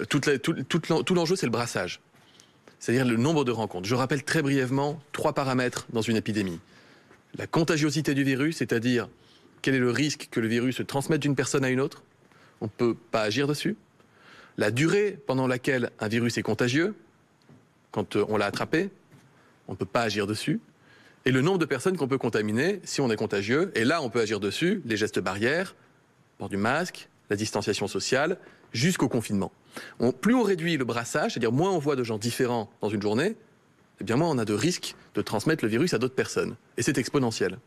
Speaker 6: tout l'enjeu c'est le brassage, c'est-à-dire le nombre de rencontres. Je rappelle très brièvement 3 paramètres dans une épidémie. La contagiosité du virus, c'est-à-dire quel est le risque que le virus se transmette d'une personne à une autre. On ne peut pas agir dessus. La durée pendant laquelle un virus est contagieux, quand on l'a attrapé, on ne peut pas agir dessus. Et le nombre de personnes qu'on peut contaminer si on est contagieux. Et là, on peut agir dessus, les gestes barrières, port du masque, la distanciation sociale, jusqu'au confinement. Plus on réduit le brassage, c'est-à-dire moins on voit de gens différents dans une journée, eh bien moins on a de risques de transmettre le virus à d'autres personnes. Et c'est exponentiel.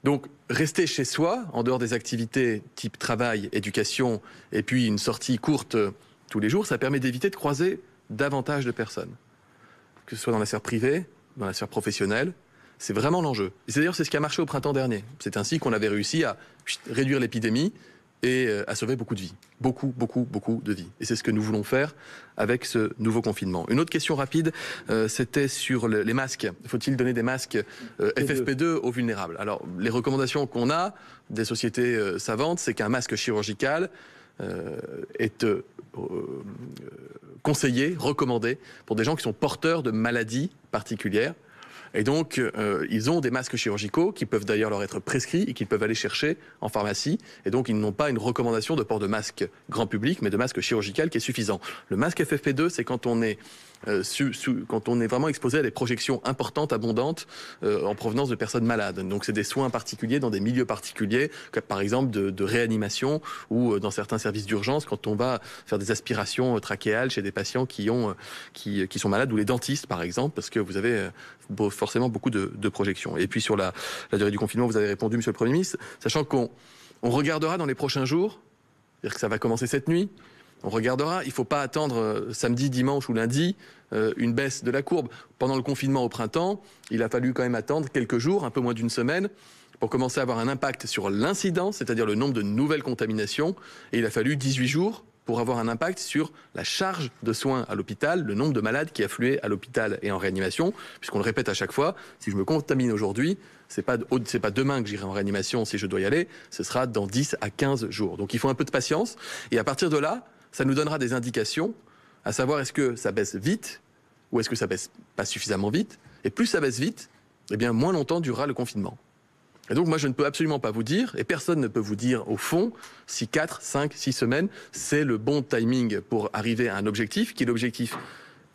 Speaker 6: Donc, rester chez soi, en dehors des activités type travail, éducation, et puis une sortie courte tous les jours, ça permet d'éviter de croiser davantage de personnes. Que ce soit dans la sphère privée, dans la sphère professionnelle, c'est vraiment l'enjeu. Et c'est d'ailleurs ce qui a marché au printemps dernier. C'est ainsi qu'on avait réussi à réduire l'épidémie et à sauver beaucoup de vies. Beaucoup de vies. Et c'est ce que nous voulons faire avec ce nouveau confinement. Une autre question rapide, c'était sur les masques. Faut-il donner des masques FFP2 aux vulnérables? Alors, les recommandations qu'on a des sociétés savantes, c'est qu'un masque chirurgical est conseillé, recommandé pour des gens qui sont porteurs de maladies particulières. Et donc, ils ont des masques chirurgicaux qui peuvent d'ailleurs leur être prescrits et qu'ils peuvent aller chercher en pharmacie. Et donc, ils n'ont pas une recommandation de port de masque grand public, mais de masque chirurgical qui est suffisant. Le masque FFP2, c'est quand on est quand on est vraiment exposé à des projections importantes, abondantes, en provenance de personnes malades. Donc c'est des soins particuliers dans des milieux particuliers, comme par exemple de réanimation ou dans certains services d'urgence quand on va faire des aspirations trachéales chez des patients qui sont malades, ou les dentistes par exemple, parce que vous avez forcément beaucoup de projections. Et puis sur la durée du confinement, vous avez répondu, Monsieur le Premier ministre, sachant qu'on regardera dans les prochains jours, c'est-à-dire que ça va commencer cette nuit. On regardera, il ne faut pas attendre samedi, dimanche ou lundi une baisse de la courbe. Pendant le confinement au printemps, il a fallu quand même attendre quelques jours, un peu moins d'une semaine, pour commencer à avoir un impact sur l'incidence, c'est-à-dire le nombre de nouvelles contaminations. Et il a fallu 18 jours pour avoir un impact sur la charge de soins à l'hôpital, le nombre de malades qui affluaient à l'hôpital et en réanimation, puisqu'on le répète à chaque fois, si je me contamine aujourd'hui, c'est pas demain que j'irai en réanimation si je dois y aller, ce sera dans 10 à 15 jours. Donc il faut un peu de patience, et à partir de là, ça nous donnera des indications, à savoir est-ce que ça baisse vite ou est-ce que ça baisse pas suffisamment vite. Et plus ça baisse vite, eh bien moins longtemps durera le confinement. Et donc moi je ne peux absolument pas vous dire, et personne ne peut vous dire au fond, si 4, 5, 6 semaines, c'est le bon timing pour arriver à un objectif, qui est l'objectif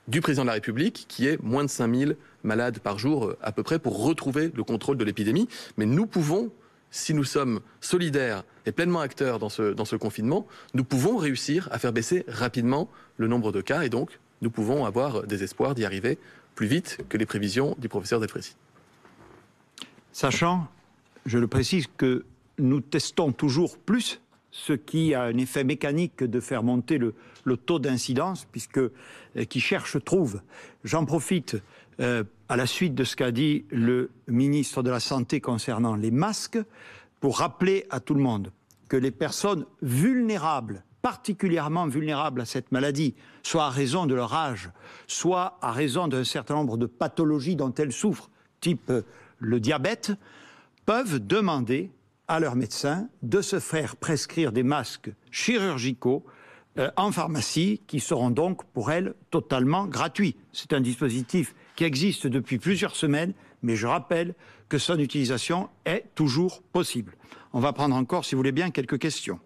Speaker 6: du président de la République, qui est moins de 5000 malades par jour à peu près, pour retrouver le contrôle de l'épidémie. Mais nous pouvons, si nous sommes solidaires et pleinement acteurs dans ce confinement, nous pouvons réussir à faire baisser rapidement le nombre de cas, et donc nous pouvons avoir des espoirs d'y arriver plus vite que les prévisions du professeur Delfrécy.
Speaker 1: Sachant, je le précise, que nous testons toujours plus, ce qui a un effet mécanique de faire monter le taux d'incidence, puisque qui cherche trouve. J'en profite à la suite de ce qu'a dit le ministre de la Santé concernant les masques, pour rappeler à tout le monde que les personnes vulnérables, particulièrement vulnérables à cette maladie, soit à raison de leur âge, soit à raison d'un certain nombre de pathologies dont elles souffrent, type le diabète, peuvent demander à leur médecin de se faire prescrire des masques chirurgicaux en pharmacie, qui seront donc pour elles totalement gratuits. C'est un dispositif qui existe depuis plusieurs semaines, mais je rappelle que son utilisation est toujours possible. On va prendre encore, si vous voulez bien, quelques questions.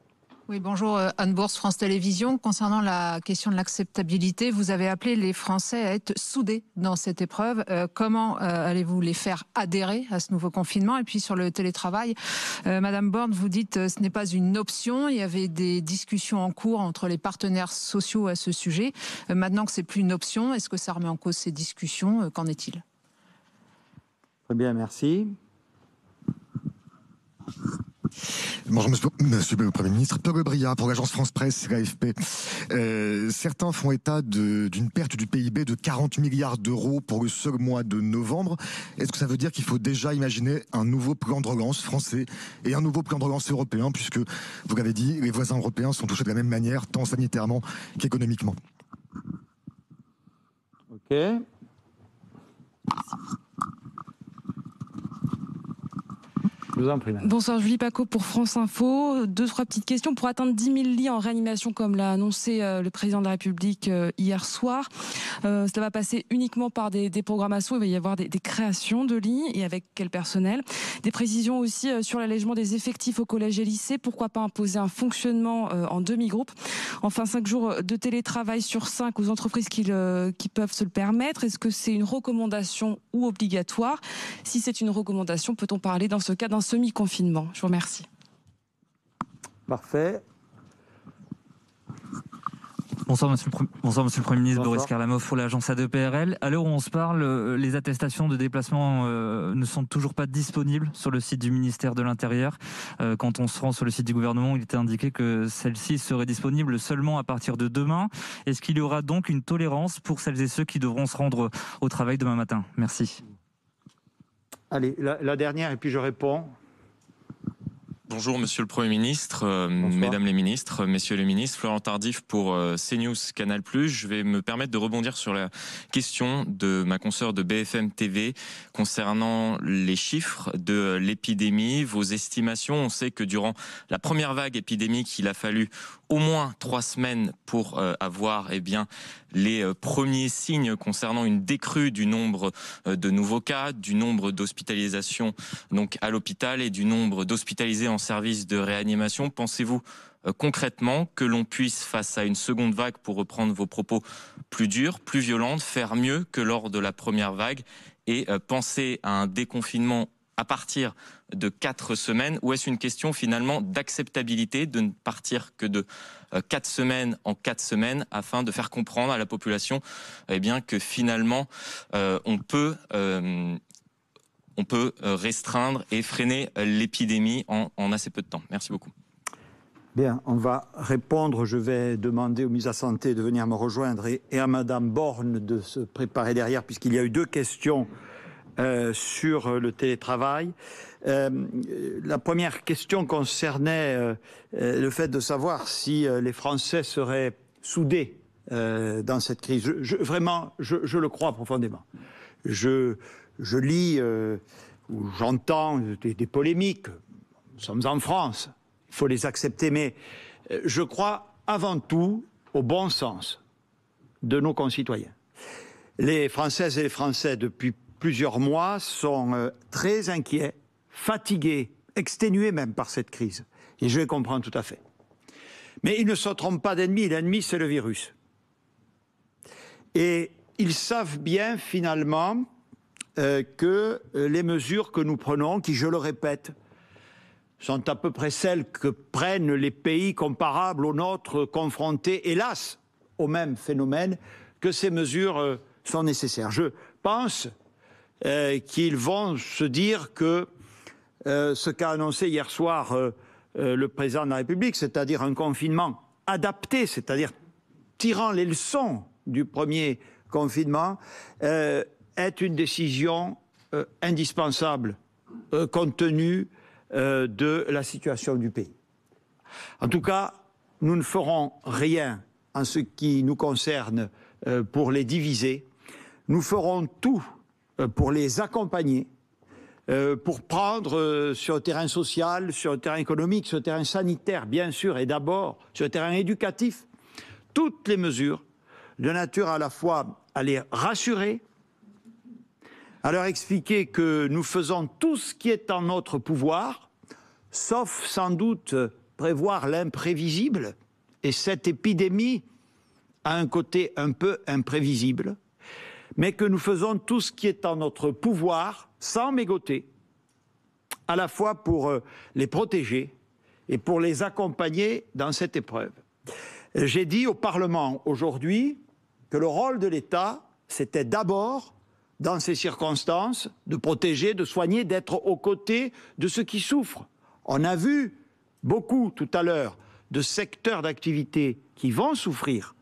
Speaker 11: Oui, bonjour, Anne Bourse, France Télévisions. Concernant la question de l'acceptabilité, vous avez appelé les Français à être soudés dans cette épreuve. Comment allez-vous les faire adhérer à ce nouveau confinement? Et puis sur le télétravail, Madame Borne, vous dites ce n'est pas une option. Il y avait des discussions en cours entre les partenaires sociaux à ce sujet. Maintenant que c'est plus une option, est-ce que ça remet en cause ces discussions? Qu'en est-il?
Speaker 1: Très bien, merci.
Speaker 12: Bonjour Monsieur le Premier ministre, Paul Bria pour l'agence France Presse et l'AFP. Certains font état d'une perte du PIB de 40 milliards d'euros pour le seul mois de novembre. Est-ce que ça veut dire qu'il faut déjà imaginer un nouveau plan de relance français et un nouveau plan de relance européen, puisque, vous l'avez dit, les voisins européens sont touchés de la même manière, tant sanitairement qu'économiquement?
Speaker 1: Ok.
Speaker 13: Bonsoir, Julie Paco pour France Info. 2-3 petites questions. Pour atteindre 10 000 lits en réanimation, comme l'a annoncé le président de la République hier soir, cela va passer uniquement par des programmations. Il va y avoir des créations de lits, et avec quel personnel? Des précisions aussi sur l'allègement des effectifs au collège et lycée. Pourquoi pas imposer un fonctionnement en demi-groupe? Enfin, 5 jours de télétravail sur 5 aux entreprises qui peuvent se le permettre. Est-ce que c'est une recommandation ou obligatoire? Si c'est une recommandation, peut-on parler dans ce cas d'un semi-confinement? Je vous remercie.
Speaker 1: Parfait.
Speaker 14: Bonsoir Monsieur le Premier ministre.
Speaker 1: Bonsoir.
Speaker 14: Boris Karlamov pour l'agence A2PRL. À l'heure où on se parle, les attestations de déplacement ne sont toujours pas disponibles sur le site du ministère de l'Intérieur. Quand on se rend sur le site du gouvernement, il était indiqué que celles-ci seraient disponibles seulement à partir de demain. Est-ce qu'il y aura donc une tolérance pour celles et ceux qui devront se rendre au travail demain matin? Merci.
Speaker 1: Allez, la dernière et puis je réponds.
Speaker 15: Bonjour Monsieur le Premier ministre, Mesdames les ministres, Messieurs les ministres, Florent Tardif pour CNews Canal+. Je vais me permettre de rebondir sur la question de ma consoeur de BFM TV concernant les chiffres de l'épidémie, vos estimations. On sait que durant la première vague épidémique, il a fallu au moins 3 semaines pour avoir les premiers signes concernant une décrue du nombre de nouveaux cas, du nombre d'hospitalisations donc à l'hôpital et du nombre d'hospitalisés en service de réanimation. Pensez-vous concrètement que l'on puisse, face à une seconde vague, pour reprendre vos propos plus durs, plus violentes, faire mieux que lors de la première vague et penser à un déconfinement à partir de 4 semaines, ou est-ce une question finalement d'acceptabilité de ne partir que de 4 semaines en 4 semaines afin de faire comprendre à la population que finalement on peut restreindre et freiner l'épidémie en assez peu de temps. Merci beaucoup.
Speaker 1: Bien, on va répondre. Je vais demander au ministre de la Santé de venir me rejoindre et à Madame Borne de se préparer derrière, puisqu'il y a eu 2 questions sur le télétravail. La première question concernait le fait de savoir si les Français seraient soudés dans cette crise. Vraiment, je le crois profondément. Je lis ou j'entends des polémiques. Nous sommes en France, il faut les accepter, mais je crois avant tout au bon sens de nos concitoyens. Les Françaises et les Français, depuis plusieurs mois, sont très inquiets, fatigués, exténués même par cette crise. Et je les comprends tout à fait. Mais ils ne se trompent pas d'ennemi. L'ennemi, c'est le virus. Et ils savent bien, finalement, que les mesures que nous prenons, qui, je le répète, sont à peu près celles que prennent les pays comparables aux nôtres, confrontés, hélas, au même phénomène, que ces mesures sont nécessaires. Je pense qu'ils vont se dire que ce qu'a annoncé hier soir le président de la République, c'est-à-dire un confinement adapté, c'est-à-dire tirant les leçons du premier confinement, est une décision indispensable compte tenu de la situation du pays. En tout cas, nous ne ferons rien en ce qui nous concerne pour les diviser. Nous ferons tout pour les accompagner, pour prendre sur le terrain social, sur le terrain économique, sur le terrain sanitaire, bien sûr, et d'abord sur le terrain éducatif, toutes les mesures de nature à la fois à les rassurer, à leur expliquer que nous faisons tout ce qui est en notre pouvoir, sauf sans doute prévoir l'imprévisible, et cette épidémie a un côté un peu imprévisible, mais que nous faisons tout ce qui est en notre pouvoir, sans mégoter, à la fois pour les protéger et pour les accompagner dans cette épreuve. J'ai dit au Parlement aujourd'hui que le rôle de l'État, c'était d'abord, dans ces circonstances, de protéger, de soigner, d'être aux côtés de ceux qui souffrent. On a vu beaucoup tout à l'heure de secteurs d'activité qui vont souffrir,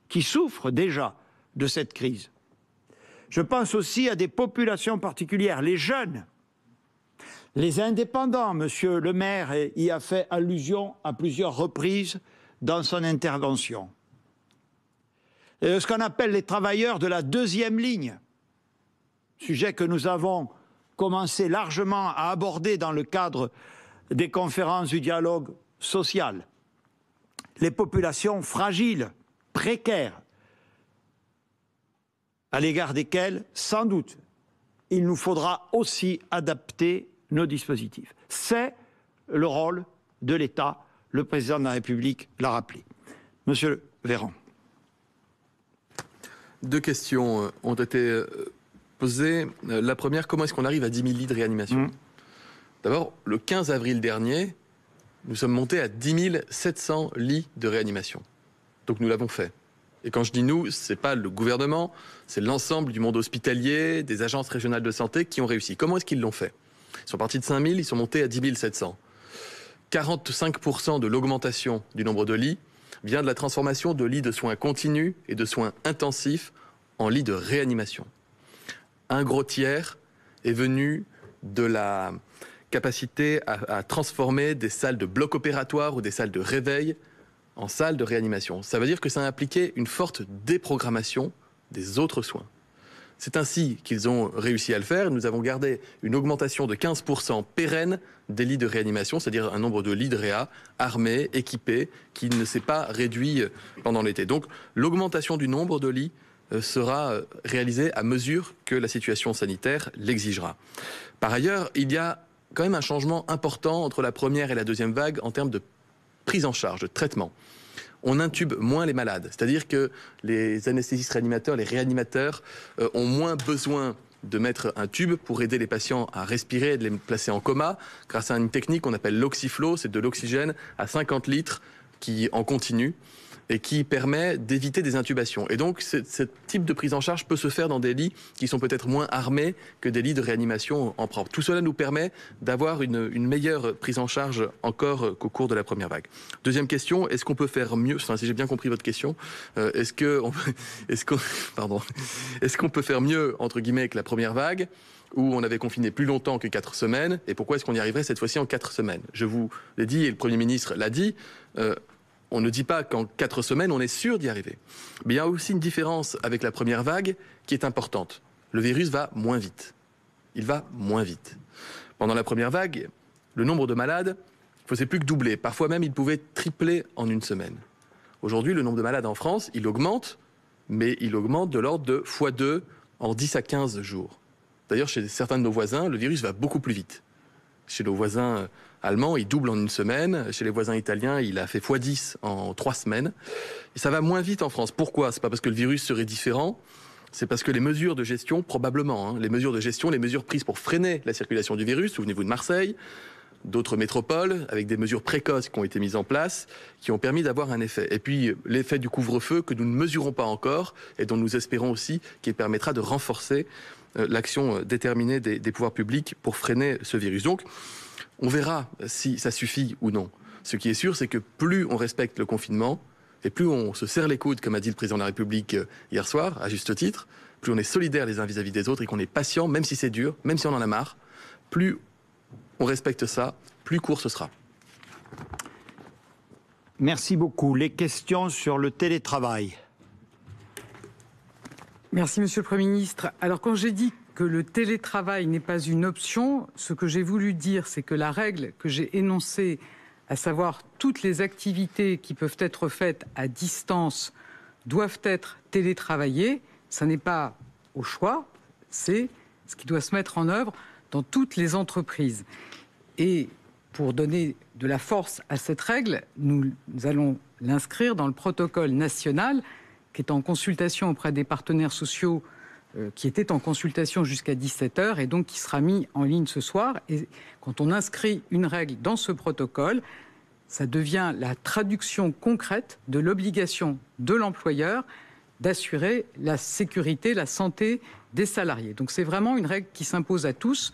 Speaker 1: qui souffrent déjà de cette crise. Je pense aussi à des populations particulières, les jeunes, les indépendants. Monsieur le maire y a fait allusion à plusieurs reprises dans son intervention. Ce qu'on appelle les travailleurs de la deuxième ligne, sujet que nous avons commencé largement à aborder dans le cadre des conférences du dialogue social. Les populations fragiles, précaires, à l'égard desquelles, sans doute, il nous faudra aussi adapter nos dispositifs. C'est le rôle de l'État, le président de la République l'a rappelé. Monsieur Véran.
Speaker 6: 2 questions ont été posées. La première, comment est-ce qu'on arrive à 10 000 lits de réanimation ? D'abord, le 15 avril dernier, nous sommes montés à 10 700 lits de réanimation. Donc nous l'avons fait. Et quand je dis nous, c'est pas le gouvernement, c'est l'ensemble du monde hospitalier, des agences régionales de santé qui ont réussi. Comment est-ce qu'ils l'ont fait? Ils sont partis de 5 000, ils sont montés à 10 700. 45% de l'augmentation du nombre de lits vient de la transformation de lits de soins continus et de soins intensifs en lits de réanimation. Un gros tiers est venu de la capacité à transformer des salles de bloc opératoire ou des salles de réveil en salles de réanimation. Ça veut dire que ça a impliqué une forte déprogrammation des autres soins. C'est ainsi qu'ils ont réussi à le faire. Nous avons gardé une augmentation de 15% pérenne des lits de réanimation, c'est-à-dire un nombre de lits de réa armés, équipés, qui ne s'est pas réduit pendant l'été. Donc l'augmentation du nombre de lits sera réalisée à mesure que la situation sanitaire l'exigera. Par ailleurs, il y a quand même un changement important entre la première et la deuxième vague en termes de prise en charge, de traitement. On intube moins les malades, c'est-à-dire que les anesthésistes réanimateurs, les réanimateurs ont moins besoin de mettre un tube pour aider les patients à respirer et de les placer en coma grâce à une technique qu'on appelle l'oxyflow, c'est de l'oxygène à 50 litres qui en continu et qui permet d'éviter des intubations. Et donc, ce type de prise en charge peut se faire dans des lits qui sont peut-être moins armés que des lits de réanimation en propre. Tout cela nous permet d'avoir une meilleure prise en charge encore qu'au cours de la première vague. Deuxième question, est-ce qu'on peut faire mieux? Enfin, si j'ai bien compris votre question, est-ce qu'on peut faire mieux, entre guillemets, que la première vague, où on avait confiné plus longtemps que 4 semaines, et pourquoi est-ce qu'on y arriverait cette fois-ci en 4 semaines? Je vous l'ai dit, et le Premier ministre l'a dit, on ne dit pas qu'en 4 semaines, on est sûr d'y arriver. Mais il y a aussi une différence avec la première vague qui est importante. Le virus va moins vite. Il va moins vite. Pendant la première vague, le nombre de malades ne faisait plus que doubler. Parfois même, il pouvait tripler en une semaine. Aujourd'hui, le nombre de malades en France, il augmente, mais il augmente de l'ordre de x2 en 10 à 15 jours. D'ailleurs, chez certains de nos voisins, le virus va beaucoup plus vite. Chez nos voisins allemands, il double en une semaine. Chez les voisins italiens, il a fait x10 en 3 semaines. Et ça va moins vite en France. Pourquoi? C'est pas parce que le virus serait différent. C'est parce que les mesures de gestion, probablement, les mesures de gestion, les mesures prises pour freiner la circulation du virus, souvenez-vous de Marseille, d'autres métropoles, avec des mesures précoces qui ont été mises en place, qui ont permis d'avoir un effet. Et puis l'effet du couvre-feu que nous ne mesurons pas encore et dont nous espérons aussi qu'il permettra de renforcer l'action déterminée des pouvoirs publics pour freiner ce virus. Donc, on verra si ça suffit ou non. Ce qui est sûr, c'est que plus on respecte le confinement, et plus on se serre les coudes, comme a dit le président de la République hier soir, à juste titre, plus on est solidaires les uns vis-à-vis des autres et qu'on est patient, même si c'est dur, même si on en a marre, plus on respecte ça, plus court ce sera.
Speaker 1: Merci beaucoup. Les questions sur le télétravail.
Speaker 3: Merci, Monsieur le Premier ministre. Alors, quand j'ai dit que le télétravail n'est pas une option, ce que j'ai voulu dire, c'est que la règle que j'ai énoncée, à savoir toutes les activités qui peuvent être faites à distance doivent être télétravaillées, ça n'est pas au choix, c'est ce qui doit se mettre en œuvre dans toutes les entreprises. Et pour donner de la force à cette règle, nous allons l'inscrire dans le protocole national qui est en consultation auprès des partenaires sociaux, qui était en consultation jusqu'à 17h et donc qui sera mis en ligne ce soir. Et quand on inscrit une règle dans ce protocole, ça devient la traduction concrète de l'obligation de l'employeur d'assurer la sécurité, la santé des salariés. Donc c'est vraiment une règle qui s'impose à tous.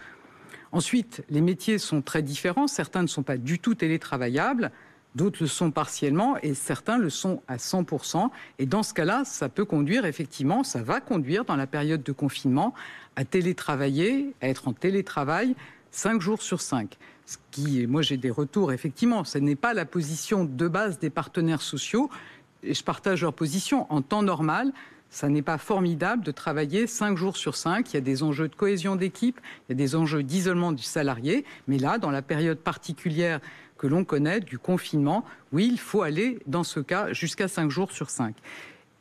Speaker 3: Ensuite, les métiers sont très différents. Certains ne sont pas du tout télétravaillables, d'autres le sont partiellement et certains le sont à 100%. Et dans ce cas-là, ça peut conduire effectivement, ça va conduire dans la période de confinement à télétravailler, à être en télétravail 5 jours sur 5. Ce qui, moi j'ai des retours, effectivement, ce n'est pas la position de base des partenaires sociaux. Et je partage leur position. En temps normal, ça n'est pas formidable de travailler 5 jours sur 5. Il y a des enjeux de cohésion d'équipe, il y a des enjeux d'isolement du salarié. Mais là, dans la période particulière que l'on connaît, du confinement, oui, il faut aller, dans ce cas, jusqu'à 5 jours sur 5.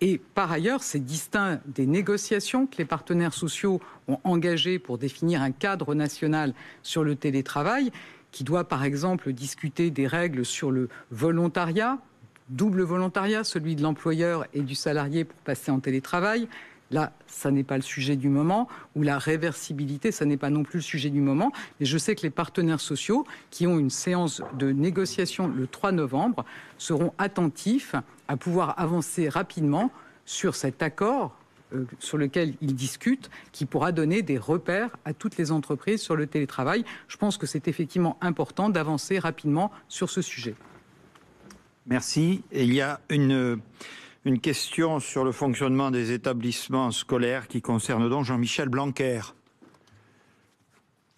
Speaker 3: Et par ailleurs, c'est distinct des négociations que les partenaires sociaux ont engagées pour définir un cadre national sur le télétravail, qui doit, par exemple, discuter des règles sur le volontariat, double volontariat, celui de l'employeur et du salarié pour passer en télétravail. Là, ça n'est pas le sujet du moment. Ou la réversibilité, ça n'est pas non plus le sujet du moment. Mais je sais que les partenaires sociaux, qui ont une séance de négociation le 3 novembre, seront attentifs à pouvoir avancer rapidement sur cet accord sur lequel ils discutent, qui pourra donner des repères à toutes les entreprises sur le télétravail. Je pense que c'est effectivement important d'avancer rapidement sur ce sujet.
Speaker 1: Merci. Et il y a une question sur le fonctionnement des établissements scolaires qui concerne donc Jean-Michel Blanquer.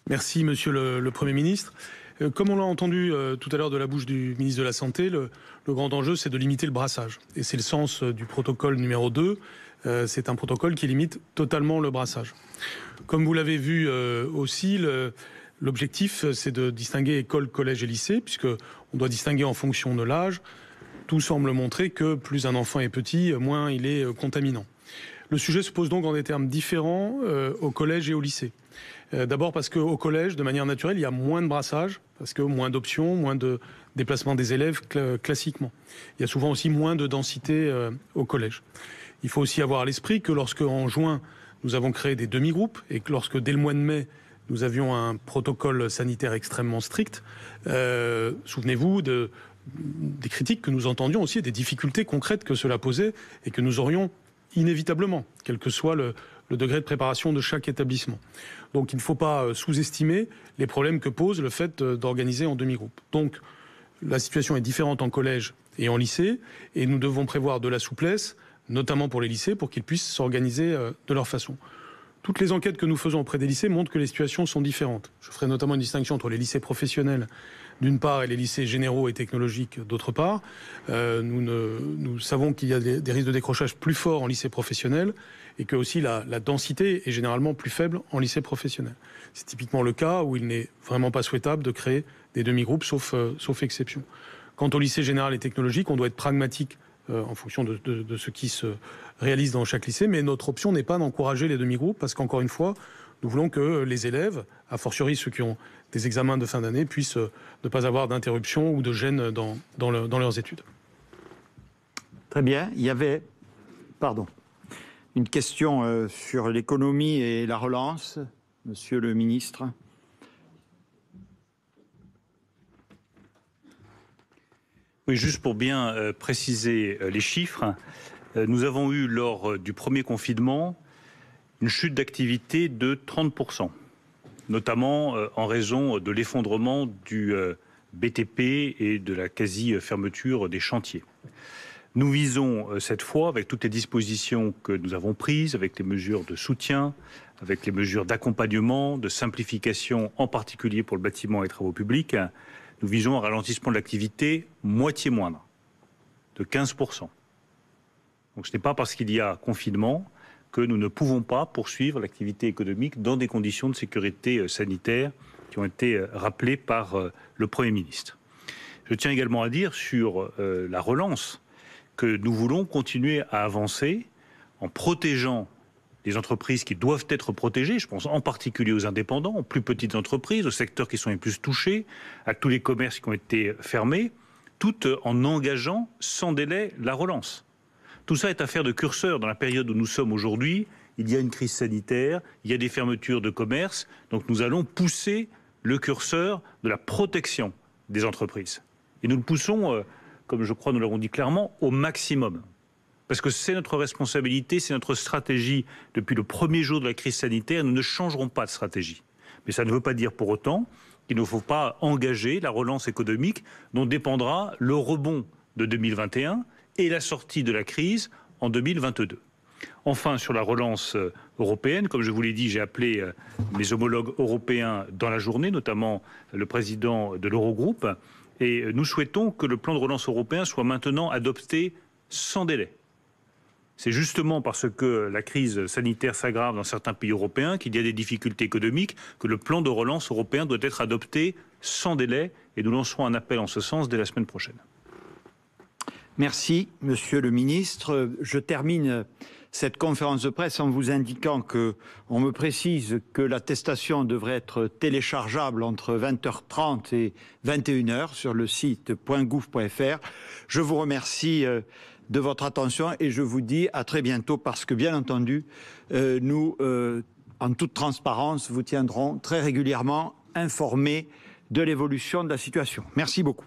Speaker 2: Merci, Monsieur le Premier ministre. Comme on l'a entendu tout à l'heure de la bouche du ministre de la Santé, le grand enjeu, c'est de limiter le brassage. Et c'est le sens du protocole numéro 2. C'est un protocole qui limite totalement le brassage. Comme vous l'avez vu aussi, l'objectif, c'est de distinguer école, collège et lycée, puisqu'on doit distinguer en fonction de l'âge. Tout semble montrer que plus un enfant est petit, moins il est contaminant. Le sujet se pose donc en des termes différents au collège et au lycée. D'abord parce qu'au collège, de manière naturelle, il y a moins de brassage, parce que moins d'options, moins de déplacement des élèves classiquement. Il y a souvent aussi moins de densité au collège. Il faut aussi avoir à l'esprit que lorsque, en juin, nous avons créé des demi-groupes, et que lorsque, dès le mois de mai, nous avions un protocole sanitaire extrêmement strict, souvenez-vous des critiques que nous entendions aussi, et des difficultés concrètes que cela posait, et que nous aurions inévitablement, quel que soit le degré de préparation de chaque établissement. Donc il ne faut pas sous-estimer les problèmes que pose le fait d'organiser en demi-groupe. Donc la situation est différente en collège et en lycée, et nous devons prévoir de la souplesse, notamment pour les lycées, pour qu'ils puissent s'organiser de leur façon. Toutes les enquêtes que nous faisons auprès des lycées montrent que les situations sont différentes. Je ferai notamment une distinction entre les lycées professionnels d'une part et les lycées généraux et technologiques d'autre part. Nous savons qu'il y a des risques de décrochage plus forts en lycée professionnel et que aussi la densité est généralement plus faible en lycée professionnel. C'est typiquement le cas où il n'est vraiment pas souhaitable de créer des demi-groupes, sauf exception. Quant au lycée général et technologique, on doit être pragmatique en fonction de ce qui se réalise dans chaque lycée, mais notre option n'est pas d'encourager les demi-groupes, parce qu'encore une fois, nous voulons que les élèves, a fortiori ceux qui ont des examens de fin d'année, puissent ne pas avoir d'interruption ou de gêne dans leurs études.
Speaker 1: Très bien. Il y avait une question sur l'économie et la relance, Monsieur le ministre.
Speaker 4: Oui, juste pour bien préciser les chiffres, nous avons eu lors du premier confinement une chute d'activité de 30%, notamment en raison de l'effondrement du BTP et de la quasi-fermeture des chantiers. Nous visons cette fois, avec toutes les dispositions que nous avons prises, avec les mesures de soutien, avec les mesures d'accompagnement, de simplification, en particulier pour le bâtiment et les travaux publics, nous visons un ralentissement de l'activité moitié moindre, de 15%. Donc ce n'est pas parce qu'il y a confinement que nous ne pouvons pas poursuivre l'activité économique dans des conditions de sécurité sanitaire qui ont été rappelées par le Premier ministre. Je tiens également à dire sur la relance que nous voulons continuer à avancer en protégeant les entreprises qui doivent être protégées, je pense en particulier aux indépendants, aux plus petites entreprises, aux secteurs qui sont les plus touchés, à tous les commerces qui ont été fermés, tout en engageant sans délai la relance. Tout ça est affaire de curseur. Dans la période où nous sommes aujourd'hui, il y a une crise sanitaire, il y a des fermetures de commerces, donc nous allons pousser le curseur de la protection des entreprises. Et nous le poussons, comme je crois nous l'avons dit clairement, au maximum. Parce que c'est notre responsabilité, c'est notre stratégie depuis le premier jour de la crise sanitaire. Nous ne changerons pas de stratégie. Mais ça ne veut pas dire pour autant qu'il ne faut pas engager la relance économique dont dépendra le rebond de 2021 et la sortie de la crise en 2022. Enfin, sur la relance européenne, comme je vous l'ai dit, j'ai appelé mes homologues européens dans la journée, notamment le président de l'Eurogroupe, et nous souhaitons que le plan de relance européen soit maintenant adopté sans délai. C'est justement parce que la crise sanitaire s'aggrave dans certains pays européens, qu'il y a des difficultés économiques, que le plan de relance européen doit être adopté sans délai, et nous lancerons un appel en ce sens dès la semaine prochaine.
Speaker 1: Merci, Monsieur le Ministre. Je termine cette conférence de presse en vous indiquant qu'on me précise que l'attestation devrait être téléchargeable entre 20h30 et 21h sur le site .gouv.fr. Je vous remercie de votre attention et je vous dis à très bientôt parce que, bien entendu, nous, en toute transparence, vous tiendrons très régulièrement informés de l'évolution de la situation. Merci beaucoup.